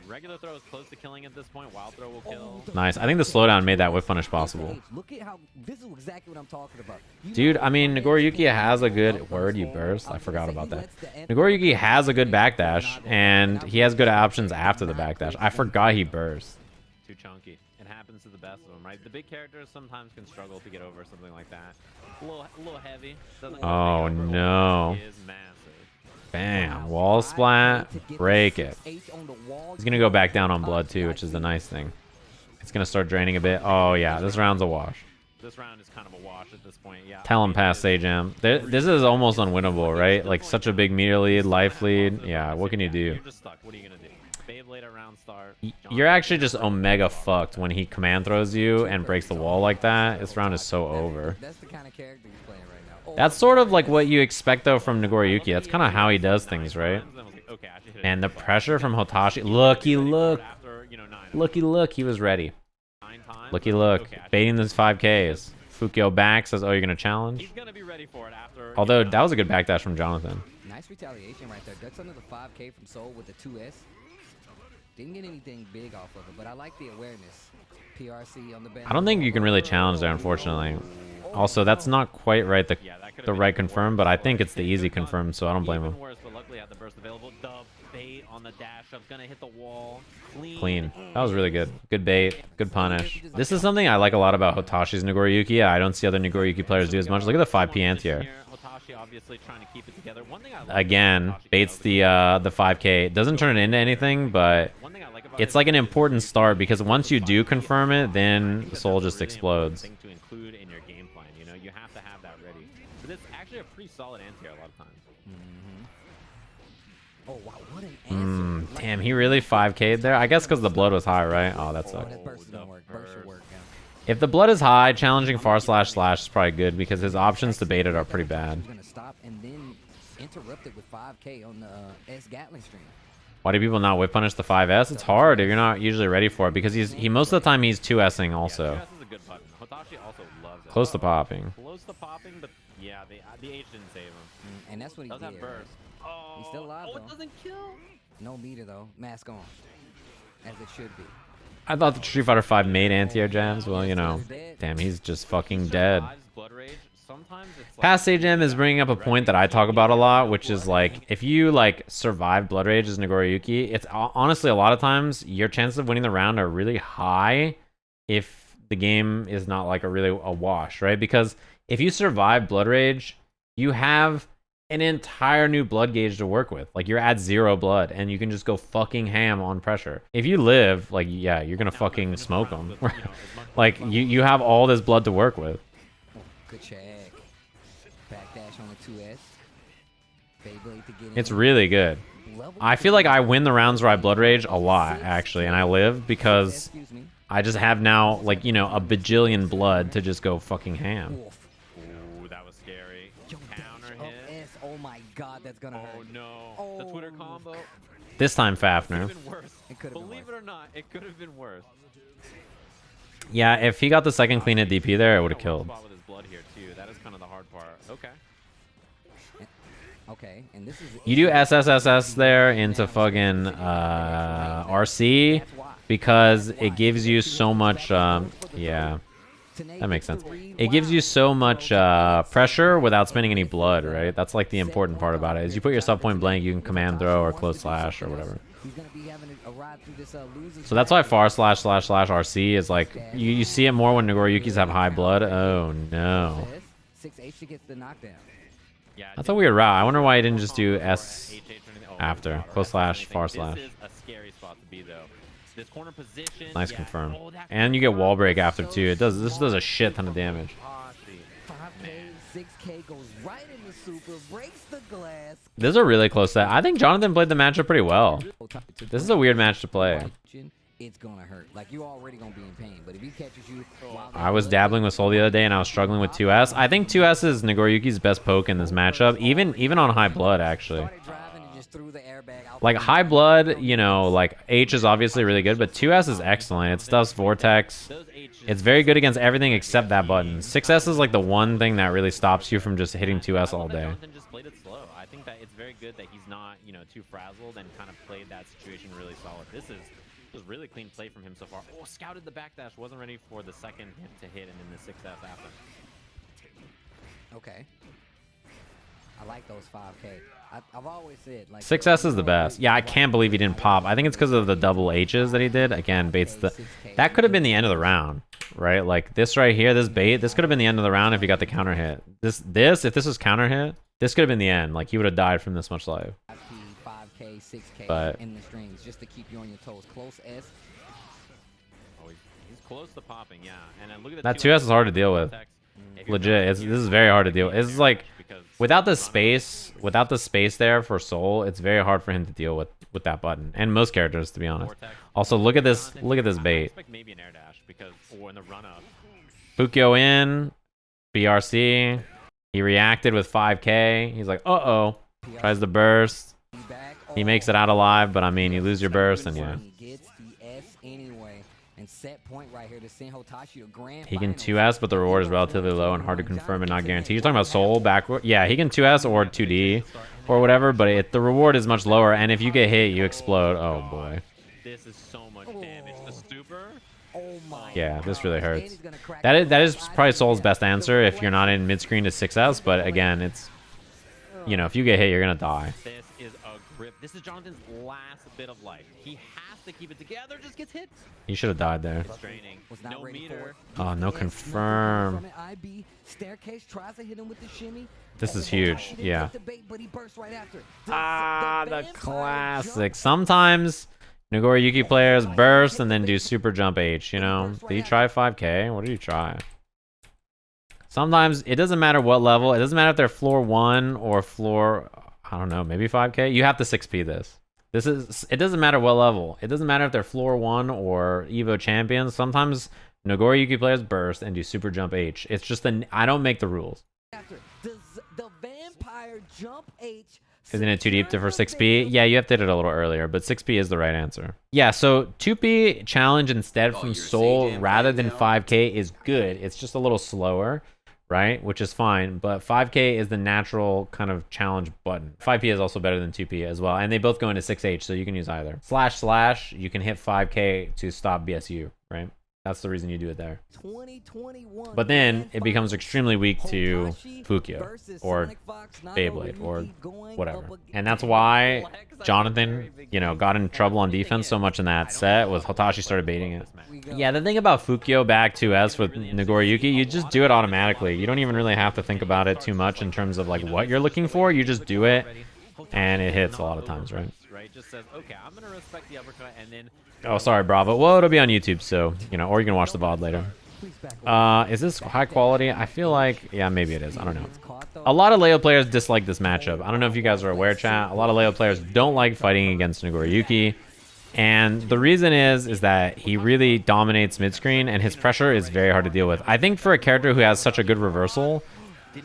Regular throw is close to killing at this point. Wild throw will kill. Nice. I think the slowdown made that whip punish possible. Look at how this is exactly what I'm talking about. Dude, I mean, Nagoriyuki has a good... Word, you burst. I forgot about that. Nagoriyuki has a good backdash, and he has good options after the backdash. I forgot he burst. Too chunky. It happens to the best of them, right? The big characters sometimes can struggle to get over something like that. A little heavy. Oh, no. Is massive. Bam. Wall splat. Break it. He's going to go back down on blood, too, which is the nice thing. It's going to start draining a bit. Oh, yeah. This round's a wash. This round is kind of a wash at this point, yeah. Tell him past Sajam. This is almost unwinnable, right? Like, such a big meter lead, life lead. Yeah, what can you do? You're just stuck. What are you going to do? Beyblade at round start. You're actually just omega fucked when he command throws you and breaks the wall like that. This round is so over. That's the kind of character he's playing right now. That's sort of like what you expect, though, from Nagoriyuki. That's kind of how he does things, right? And the pressure from Hotashi. Looky look. Looky look. He was ready. Looky look. Baiting those 5Ks. Fukio back, says, oh, you're going to challenge? He's going to be ready for it after. Although, that was a good backdash from Jonathan. Nice retaliation right there. Ducks under the 5K from Soul with the 2S. Didn't get anything big off of it, but I like the awareness. PRC on the band. I don't think you can really challenge there, unfortunately. Also, that's not quite right, the right confirm, but I think it's the easy confirm, so I don't blame him. Worse, but luckily I had the burst available. The bait on the dash up, gonna hit the wall. Clean. That was really good. Good bait. Good punish. This is something I like a lot about Hotashi's Nagoriyuki. I don't see other Nagoriyuki players do as much. Look at the 5P anti-air. Obviously trying to keep it together. One thing I like again, baits the 5K. Doesn't turn it into anything, but it's like an important start because once you do confirm it, then Soul just explodes. Thing to include in your game plan. You know, you have to have that ready. But it's actually a pretty solid anti-air a lot of times. Oh wow, what an answer! Damn, he really 5K'd there. I guess because the blood was high, right? Oh, that sucks. Burst don't work. Burst should work. If the blood is high, challenging far slash is probably good because his options to bait it are pretty bad. Gonna stop and then interrupt it with 5K on the S Gatling stream. Why do people not whip punish the 5S? It's hard if you're not usually ready for it because he most of the time he's 2S'ing also. Yeah, 2S is a good button. Hotashi also loves it. Close to popping. Close to popping, but yeah, the H didn't save him. And that's what he Does did. have burst. Oh, he's still alive though. It doesn't kill. No meter though. Mask on, as it should be. I thought the Street Fighter 5 made anti-air jams. Well, you know, damn, he's just fucking dead. Blood Rage, sometimes it's like, Past Sajam is bringing up a point that I talk about a lot, which is like if you like survive Blood Rage as Nagoriyuki, it's honestly a lot of times your chances of winning the round are really high if the game is not like a wash, right? Because if you survive Blood Rage, you have an entire new blood gauge to work with. Like you're at 0 blood and you can just go fucking ham on pressure. If you live, like yeah, you're gonna fucking smoke them. Like you have all this blood to work with. Good check. Backdash on the 2S. Beyblade to get It's in. really good. I feel like I win the rounds where I blood rage a lot actually, and I live because Excuse me. I just have now like, you know, a bajillion blood to just go fucking ham. Wolf. ooh, that was scary. Yo, Counter dash up hit. S. Oh my god, that's gonna Oh hurt. no. The Twitter combo. This time Could have Fafner. been worse. It could have been Believe worse. it or not, it could have been worse. Yeah, if he got the second clean at DP there, it would have killed. Spot with his blood here too. That is kind of the hard part. Okay. Okay, and this is You do SSSS there into fucking RC because it gives you so much, yeah, that makes sense. It gives you so much pressure without spending any blood, right? That's like the important part about it, is you put your sub point blank, you can command throw or close slash or whatever. He's gonna be having a ride through this losing. So that's why far slash slash slash RC is like, you see it more when Nagoriyukis have high blood. Oh no. 6H gets the knockdown. Yeah. That's a weird route. I wonder why he didn't just do S HH or anything. Oh, after. or Close slash, anything. far slash. This is a scary spot to be though. This corner position. Nice yeah. confirm. Oh, that And you get wall break confirm after is too. so This does a shit ton of damage. Hotashi. 5K, 6K goes right into super, breaks the glass. This is a really close set. I think Jonathan played the matchup pretty well. This is a weird match to play. It's gonna hurt. Like you're already gonna be in pain, but if he catches you, while I was dabbling with Soul the other day and I was struggling with 2S. I think 2S is Nagoriyuki's best poke in this matchup, even on high blood actually. started driving and just threw the airbag out. Like high blood, you know, like H is obviously really good, but 2S is excellent. It stuffs Vortex. It's very good against everything except that button. 6S is like the one thing that really stops you from just hitting 2S all day. Jonathan just played it slow. I think that it's very good that he's not, you know, too frazzled and kind of played that situation really solid. This was really clean play from him so far. Oh, scouted the backdash. Wasn't ready for the second hit to hit, and then the 6S after. Okay. I like those 5K. I've always said like 6S is the best. Yeah, I can't believe he didn't pop. I think it's because of the double H's that he did. Again, baits the... That could have been the end of the round, right? Like this right here, this bait, this could have been the end of the round if he got the counter hit. If this was counter hit, this could have been the end. Like he would have died from this much life. 5K, 6K But- in the strings just to keep you on your toes. Close S. Oh, he's close to popping, yeah. And then look at the That 2S is hard to deal with. Legit, this is very hard to deal with. It's like without the space there for Soul, it's very hard for him to deal with that button and most characters, to be honest. Also, look at this bait. Expect maybe an air dash because or in the run up. Fukyo in, BRC. He reacted with 5K. He's like, uh-oh. Tries to burst. He makes it out alive, but I mean, you lose your burst, and yeah. He gets the S anyway. And set point right here to send Hotashi a grand He can final. 2S, but the reward is relatively low and hard to confirm and not guaranteed. You're talking about Soul backward? Yeah, he can 2S or 2D or whatever, but the reward is much lower, and if you get hit, you explode. Oh, boy. This is so much damage. The Stupor. Oh my Yeah, this really God. And hurts. he's gonna crack That the is side probably of Soul's the best net. answer if you're not in mid-screen to 6S, but again, it's... You know, if you get hit, you're going to die. This is a grip. This is Jonathan's last bit of life. He has to keep it together. Just gets hit. He should have died there. It's draining. Was not No ready for meter. it. Oh, no Yes, confirm. from an IB. Staircase tries to hit him with the shimmy. This is Hotashi huge, didn't yeah. get the bait, but he burst right after. Ah, the vampire classic. jump. Sometimes Nagoriyuki players burst and then do super jump H, you know? Did you try 5K? What did you try? Sometimes it doesn't matter what level. It doesn't matter if they're floor 1 or floor, I don't know, maybe 5K. You have to 6P this. It doesn't matter what level. It doesn't matter if they're floor 1 or EVO champions. Sometimes Nagoriyuki players burst and do super jump H. It's just I don't make the rules. After. Does the vampire jump H? Isn't it too deep for secure 6P? the Yeah, you have to hit it a little earlier, but 6P is the right answer. Yeah, so 2P challenge instead from Soul rather than 5K is good. It's just a little slower, right? Which is fine, but 5K is the natural kind of challenge button. 5P is also better than 2P as well, and they both go into 6H, so you can use either. // you can hit 5K to stop BSU, right? That's the reason you do it there. 2021 But then it becomes extremely weak to Hotashi Fukyo versus or SonicFox, Beyblade or Nagoriyuki going whatever. up And that's why Jonathan, you know, got in trouble on defense so much in that set was Hotashi started baiting it. Yeah, the thing about Fukyo back 2S with Nagoriyuki, you just do it automatically. You don't even really have to think about it too much in terms of like what you're looking for. You just do it and it hits a lot of times, right? Just says, okay, I'm gonna respect the uppercut, and then. Oh, sorry, Bravo. Well, it'll be on YouTube, so, you know, or you can watch the VOD later. Is this high quality? I feel like, yeah, maybe it is. I don't know. A lot of Leo players dislike this matchup. I don't know if you guys are aware, chat. A lot of Leo players don't like fighting against Nagoriyuki. And the reason is that he really dominates mid-screen, and his pressure is very hard to deal with. I think for a character who has such a good reversal,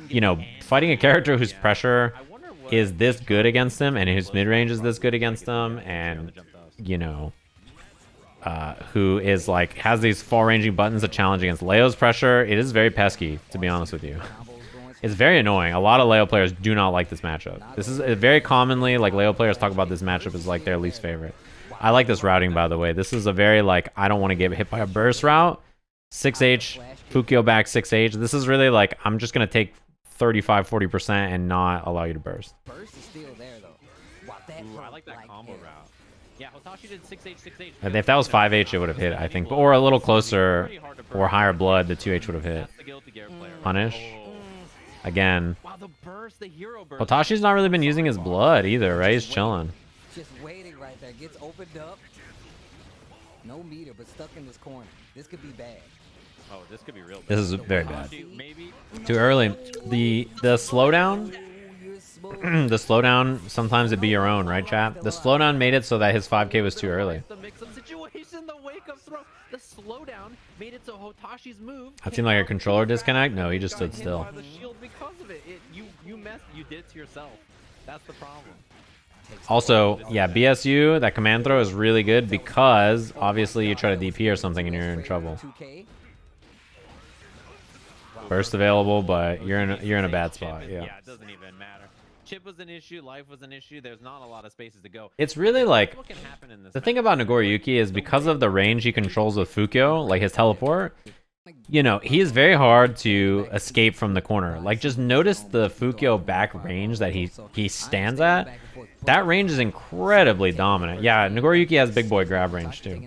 you know, fighting a character whose pressure is this good against him, and his mid-range is this good against him, and, you know... who is like has these far-ranging buttons that challenge against Leo's pressure. It is very pesky, to be honest with you. It's very annoying. A lot of Leo players do not like this matchup. This is very commonly like Leo players talk about this matchup as like their least favorite. I like this routing, by the way. This is a very like I don't want to get hit by a burst route. 6H, Fukyo back 6H. This is really like I'm just gonna take 35-40% and not allow you to burst. Burst is still there though. Ooh, I like that combo route. Yeah, Hotashi did 6H, 6H. And if that was 5H, it would have hit, I think. Or a little closer, or higher blood, the 2H would have hit. Punish. Again. Wow, the burst, the hero burst. Hotashi's not really been using his blood either, right? He's chilling. Just waiting right there. Gets opened up. No meter, but stuck in this corner. This could be bad. Oh, this could be real bad. This is very bad. Maybe. Too early. The slowdown... the slowdown, sometimes it'd be your own, right, chat? The slowdown made it so that his 5K was too early. The mix-up situation, the wake-up throw, the slowdown made it so Hotashi's move. That seemed like a controller disconnect? No, he just stood still. The shield because of it. You did it to yourself. That's the problem. Also, yeah, BSU, that command throw is really good because obviously you try to DP or something and you're in trouble. Burst available, but you're in a bad spot. Yeah. Yeah, it doesn't even matter. Chip was an issue, life was an issue. There's not a lot of spaces to go. It's really like What can happen in this the thing about Nagoriyuki is because of the range he controls with Fukyo, like his teleport, you know, he is very hard to escape from the corner. Like just notice the Fukyo back range that he stands at. That range is incredibly dominant. Yeah, Nagoriyuki has big boy grab range too.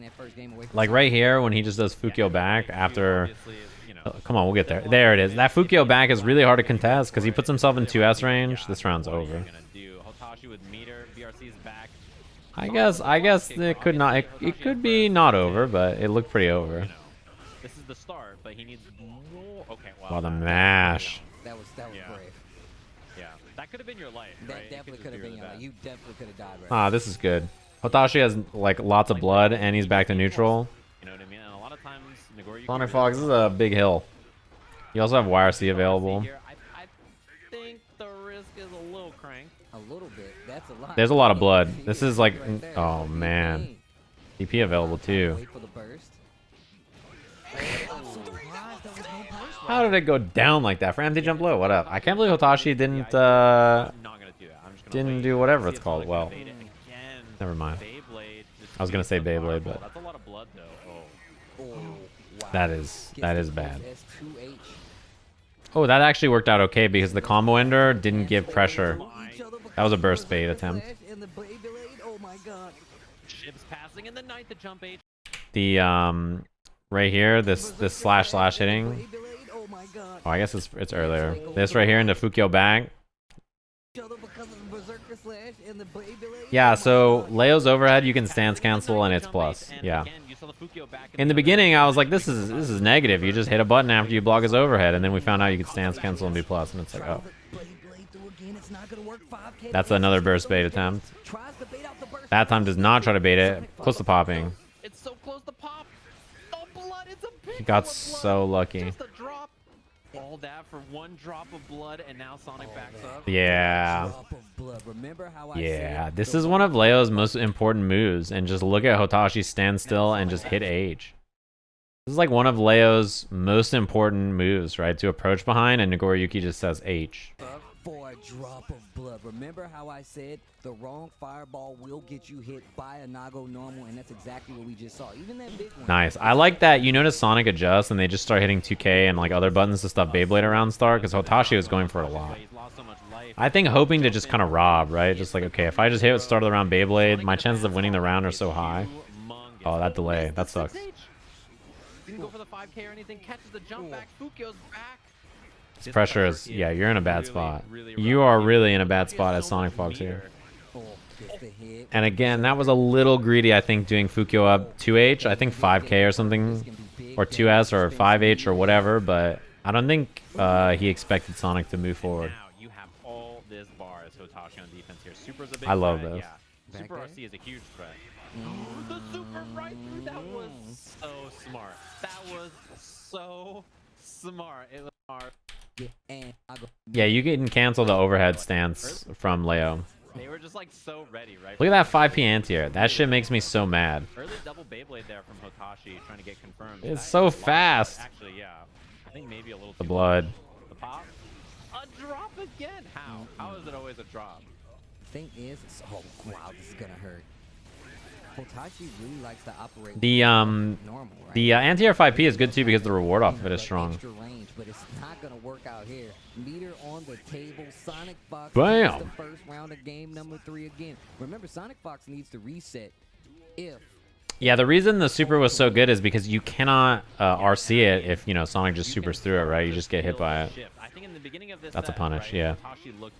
Like right here when he just does Fukyo back after come on, we'll get there. There it is. That Fukyo back is really hard to contest because he puts himself in 2S range. This round's over. I guess it could not. It could be not over, but it looked pretty over. This is the start, but he needs more. Okay, Wow, the mash. That was brave. Yeah, that could have been your life. That Right? definitely could have been your life. You definitely could have died right Ah, this is good. Hotashi has like lots of blood and he's back to neutral. You know what I mean? And a lot of times, Nagoriyuki. SonicFox is a big hill. You also have YRC available. I think the risk is a little crank. A little bit. That's a lot. There's a lot of blood. This is like, oh man. DP available too. Wait for the burst. How did it go down like that? For empty jump low, what up? I can't believe Hotashi didn't I'm not gonna do that. I'm just gonna didn't wait. do whatever See it's if called. Sonic Well, can bait it again. never mind. Beyblade just I was gonna say beats the Beyblade, fireball. but That's a lot of blood though. Oh. Wow. that is bad. S2H. Oh, that actually worked out okay because the combo ender didn't give pressure. That was a burst bait attempt. Oh my god. Ships passing in the night, the jump H. The right here, this slash hitting. Oh my god. Oh, I guess it's earlier. This right here into Fukyo back. Yeah, so Leo's overhead you can stance cancel and it's plus. Yeah. In the beginning I was like this is negative. You just hit a button after you block his overhead and then we found out you could stance cancel and be plus and it's like oh. That's another burst bait attempt. That time does not try to bait it. Close to popping. It's so close to pop. Oh, blood! It's a big He got blood. so lucky. Just a drop. All that for one drop of blood, and now Sonic backs up. Yeah. Yeah, this is one of Leo's most important moves, and just look at Hotashi stand still and just hit H. This is like one of Leo's most important moves, right? To approach behind, and Nagoriyuki just says H. or a drop of blood. Remember how I said the wrong fireball will get you hit by a Nago normal, and that's exactly what we just saw. Even that big one. Nice. I like that. You notice Sonic adjusts and they just start hitting 2K and like other buttons to stuff Beyblade around start because Hotashi was going for it a lot. I think hoping to just kind of rob, right? Just like, okay, if I just hit at the start of the round Beyblade, my chances of winning the round are so high. Oh, that delay. That sucks. Didn't go for the 5K or anything. Catches the jump back. Fukyo's back. This pressure is, yeah, you're in a bad spot. You are really in a bad spot as SonicFox here. And again, that was a little greedy, I think, doing Fukyo up 2H. I think 5K or something, or 2S or 5H or whatever, but I don't think he expected Sonic to move forward. Now you have all this bar as Hotashi on defense here. Super's a big I love threat, this. Yeah. Super RC is a huge threat. The super right through. That was so smart. That was so smart. It was smart. Yeah, you can cancel the overhead stance from Leo. They were just like so ready, right? Look at that 5P anti-air. That shit makes me so mad. Early double Beyblade there from Hotashi trying to get confirmed. It's so fast. Actually, yeah. I think maybe a little The too blood. long. The pop. A drop again. How? How is it always a drop? Thing is, oh wow, this is gonna hurt. Hotashi really likes to operate The normal, right? the anti-air 5P is good too because the reward off of it is That strong. extra range, but it's not gonna work out here. Meter on the table. SonicFox Bam! the first round of game number 3 again. Remember, SonicFox needs to reset if Yeah, the reason the super was so good is because you cannot RC it if, you know, Sonic just supers through it, right? You just get hit by it. I think in the beginning of this That's a set, punish, right, yeah. Hotashi looked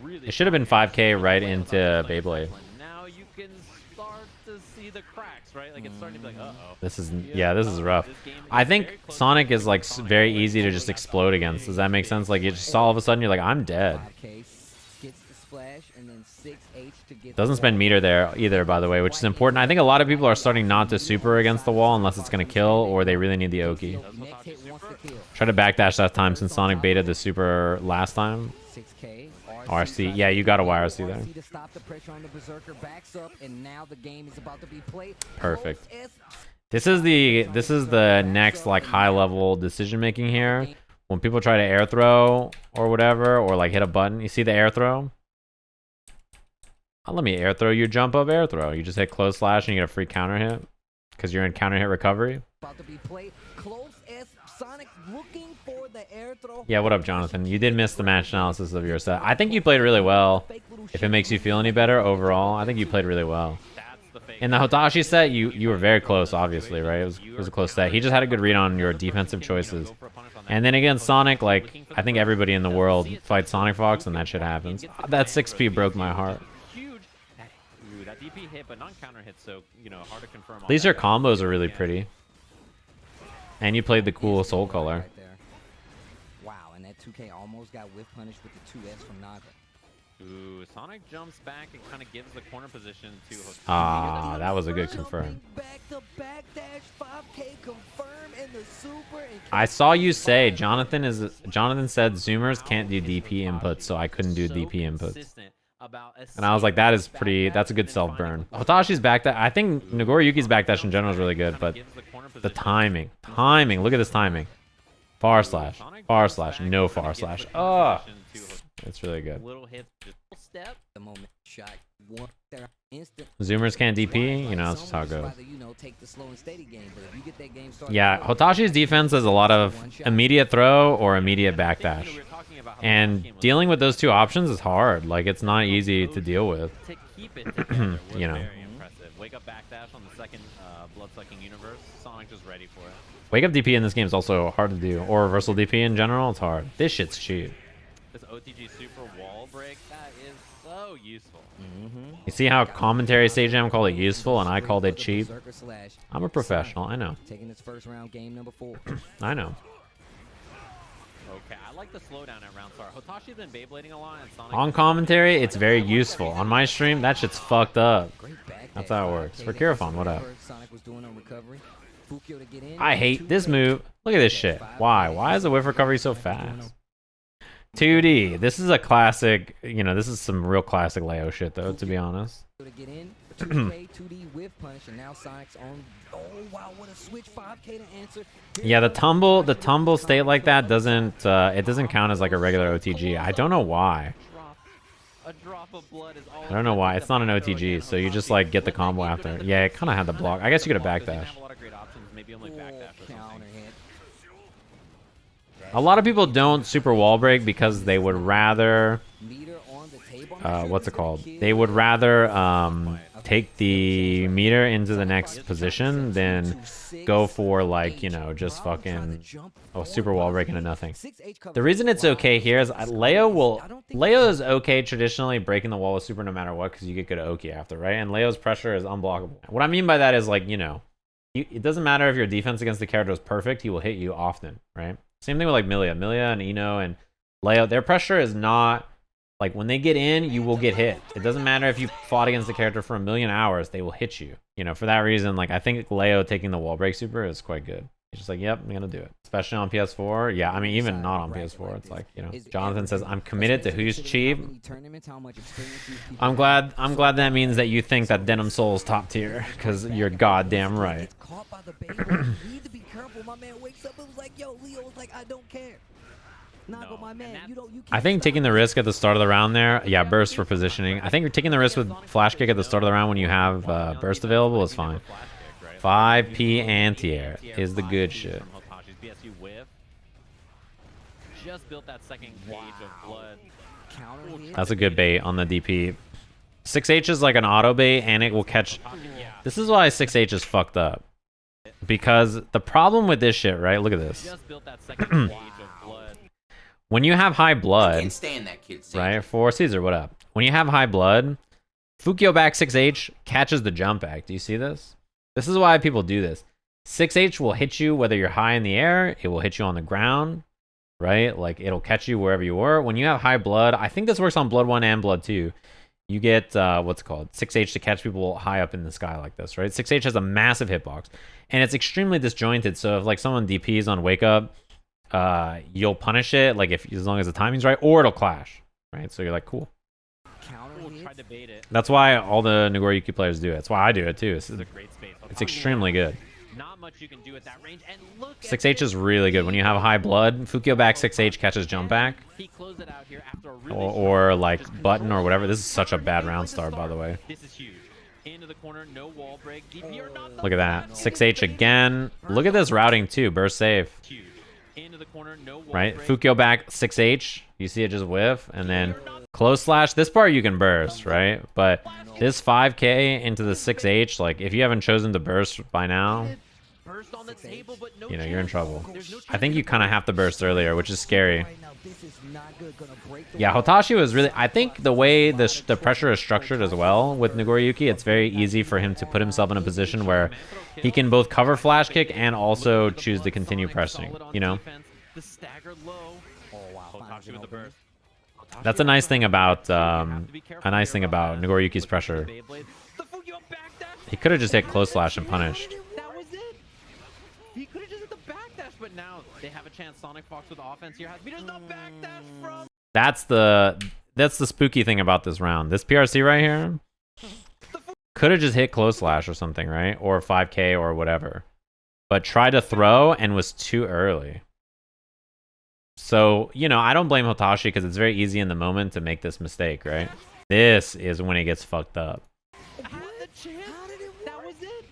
really It should have been 5K right into Beyblade. Now you can start to see the cracks, right? Like it's starting to be like, uh-oh. This is, yeah, this is rough. I think Sonic is like very easy to just explode against. Does that make sense? Like you just all of a sudden you're like, I'm dead. 5K gets the splash and then 6H to get Doesn't spend meter there either, by the way, which is important. I think a lot of people are starting not to super against the wall unless it's going to kill or they really need the Oki. next hit wants to kill. Try to backdash that time since Sonic baited the super last time. 6K RC, yeah, you got a YRC there. to stop the pressure on the Berserker, backs up, and now the game is about to be played. Perfect. Close This is the next like high level decision making here. When people try to air throw or whatever, or like hit a button, you see the air throw? Let me air throw you, jump up air throw. You just hit close slash and you get a free counter hit because you're in counter hit recovery. About to be played. Close S. Sonic looking for the air throw. Yeah, what up, Jonathan? You did miss the match analysis of your set. I think you played really well. If it makes you feel any better overall, I think you played really well. In the Hotashi set, you were very close, obviously, right? It was a close set. He just had a good read on your defensive choices. And then against Sonic, like, I think everybody in the world fights SonicFox, and that shit happens. That 6P broke my heart. That DP hit, but non-counter hit, so, you know, hard to confirm. At least your combos are really pretty. And you played the cool soul color. Right there. Wow, and that 2K almost got whiff punished with the 2S from Nago. Ooh, Sonic jumps back and kind of gives the corner position to Hotashi. Ah, that was a good confirm. Back to back dash 5K confirm and the super. And I saw you say Jonathan said Zoomers can't do DP inputs, so I couldn't do DP inputs. And I was like, that's a good self burn. Hotashi's backdash. I think Nagoriyuki's backdash in general is really good, but the timing, look at this timing. Far slash, no far slash. Oh, it's really good. Little hit, just step. the moment shot. One there instant. Zoomers can't DP, you know, that's just how it goes. Rather, you know, take the slow and steady game, but if you get that game started, Yeah, Hotashi's defense has a lot of immediate throw or immediate backdash. And dealing with those two options is hard. Like, it's not easy to deal with. To keep it together was You know. very impressive. Wake up backdash on the second blood-sucking universe. Sonic just ready for it. Wake up DP in this game is also hard to do. Or reversal DP in general, it's hard. This shit's cheap. This OTG super wall break, that is so useful. You see how commentary Sajam called it useful and I called it cheap? I'm a professional, I know. Taking this first round, game number 4. I know. Okay, I like the slowdown at round start. Hotashi's been Beyblading a lot, and Sonic... On commentary, it's very useful. On my stream, that shit's fucked up. Great back That's dash. how it works. For Kirafon, what up? Sonic was doing on recovery. Fukyo to get in. I hate this move. Look at this shit. Why? Why is the whiff recovery so fast? 2D. This is a classic, you know, this is some real classic Leo shit, though, to be honest. To get in. 2K, 2D whiff punish, and now Sonic's on. Oh wow, what a switch! 5K to answer. Yeah, the tumble state like that doesn't, it doesn't count as like a regular OTG. I don't know why. A drop of blood is all. I don't know why. It's not an OTG, so you just like get the combo after. Yeah, it kind of had the block. I guess you could have backdash. A lot of people don't super wall break because they would rather what's it called? They would rather take the meter into the next position than go for like, you know, just fucking super wall break into nothing. The reason it's okay here is Leo is okay traditionally breaking the wall with super no matter what because you get good Oki after, right? And Leo's pressure is unblockable. What I mean by that is like, you know, it doesn't matter if your defense against the character is perfect, he will hit you often, right? Same thing with like Milia and Eno and Leo. Their pressure is not like when they get in, you will get hit. It doesn't matter if you fought against the character for a million hours, they will hit you. You know, for that reason, like I think Leo taking the wall break super is quite good. He's just like, yep, I'm gonna do it. Especially on PS4. Yeah, I mean even not on PS4. It's like, you know, Jonathan says, I'm committed to who's cheap. I'm glad that means that you think that Denim Soul's top tier, because you're goddamn right. Nago, my man, you I think taking the risk at the start of the round there, yeah, burst for positioning. I think you're taking the risk with flash kick at the start of the round when you have burst available is fine. 5p anti-air is the good shit. Just built that second gauge of blood. That's a good bait on the DP. 6H is like an auto bait and it will catch. This is why 6H is fucked up. Because the problem with this shit, right? Look at this. Just built that second gauge of blood. When you have high blood, Can't stand that kid, right? For Caesar, what up? When you have high blood, Fukio back 6H catches the jump back. Do you see this? This is why people do this. 6H will hit you whether you're high in the air. It will hit you on the ground, right? Like it'll catch you wherever you were. When you have high blood, I think this works on Blood 1 and Blood 2. You get, what's it called? 6H to catch people high up in the sky like this, right? 6H has a massive hitbox. And it's extremely disjointed. So if like someone DPs on Wake Up, you'll punish it like if as long as the timing's right, or it'll clash, right? So you're like, cool. That's why all the Nagoriyuki players do it. That's why I do it too. It's extremely good. Not much you can do at that range. And look 6H is really good. When you have high blood, Fukio back 6H catches jump back. He closed it out here after a really Or like button or whatever. This is such a bad round start, by the way. This is huge. Into the corner, no wall break. DP or not, Look at that. 6H again. Look at this routing too. Burst safe. Into the corner, no wall Right? break. Fukio back 6H. You see it just whiff. And then close slash. This part you can burst, right? But this 5k into the 6H, like if you haven't chosen to burst by now, Burst on the table, but no you know, you're in trouble. There's no I think you kind of have to burst earlier, which is scary. Yeah, Hotashi was really... I think the way the pressure is structured as well with Nagoriyuki, it's very easy for him to put himself in a position where he can both cover flash kick and also choose to continue pressing, you know? The stagger low. Oh wow, Hotashi with the burst. That's a nice thing about Nagoriyuki's pressure. He could have just hit close slash and punished. That was it. He could have just hit the backdash, but now they have a chance. SonicFox with offense here has there's no backdash from. That's the spooky thing about this round. This PRC right here could have just hit close slash or something, right? Or 5k or whatever. But tried to throw and was too early. So, you know, I don't blame Hotashi because it's very easy in the moment to make this mistake, right? This is when it gets fucked up. Had the chance. That was it.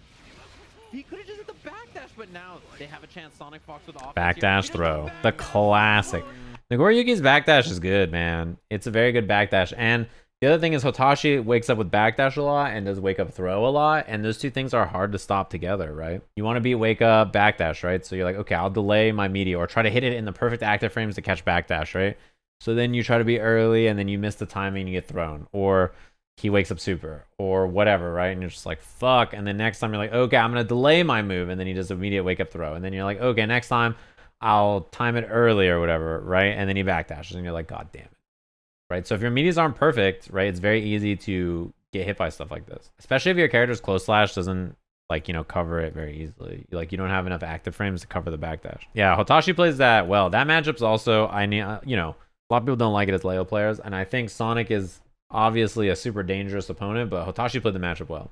He could have just hit the backdash, but now they have a chance. SonicFox with offense. Backdash throw. The classic. Nagoriyuki's backdash is good, man. It's a very good backdash. And the other thing is Hotashi wakes up with backdash a lot and does wake up throw a lot. And those two things are hard to stop together, right? You want to be wake up, backdash, right? So you're like, okay, I'll delay my media or try to hit it in the perfect active frames to catch backdash, right? So then you try to be early and then you miss the timing and you get thrown. Or he wakes up super or whatever, right? And you're just like, fuck. And then next time you're like, okay, I'm going to delay my move. And then he does immediate wake up throw. And then you're like, okay, next time I'll time it early or whatever, right? And then he backdashes and you're like, god damn it. Right? So if your medias aren't perfect, right, it's very easy to get hit by stuff like this. Especially if your character's close slash doesn't, like, you know, cover it very easily. Like, you don't have enough active frames to cover the backdash. Yeah, Hotashi plays that well. That matchup's also, you know, a lot of people don't like it as Leo players. And I think Sonic is obviously a super dangerous opponent, but Hotashi played the matchup well.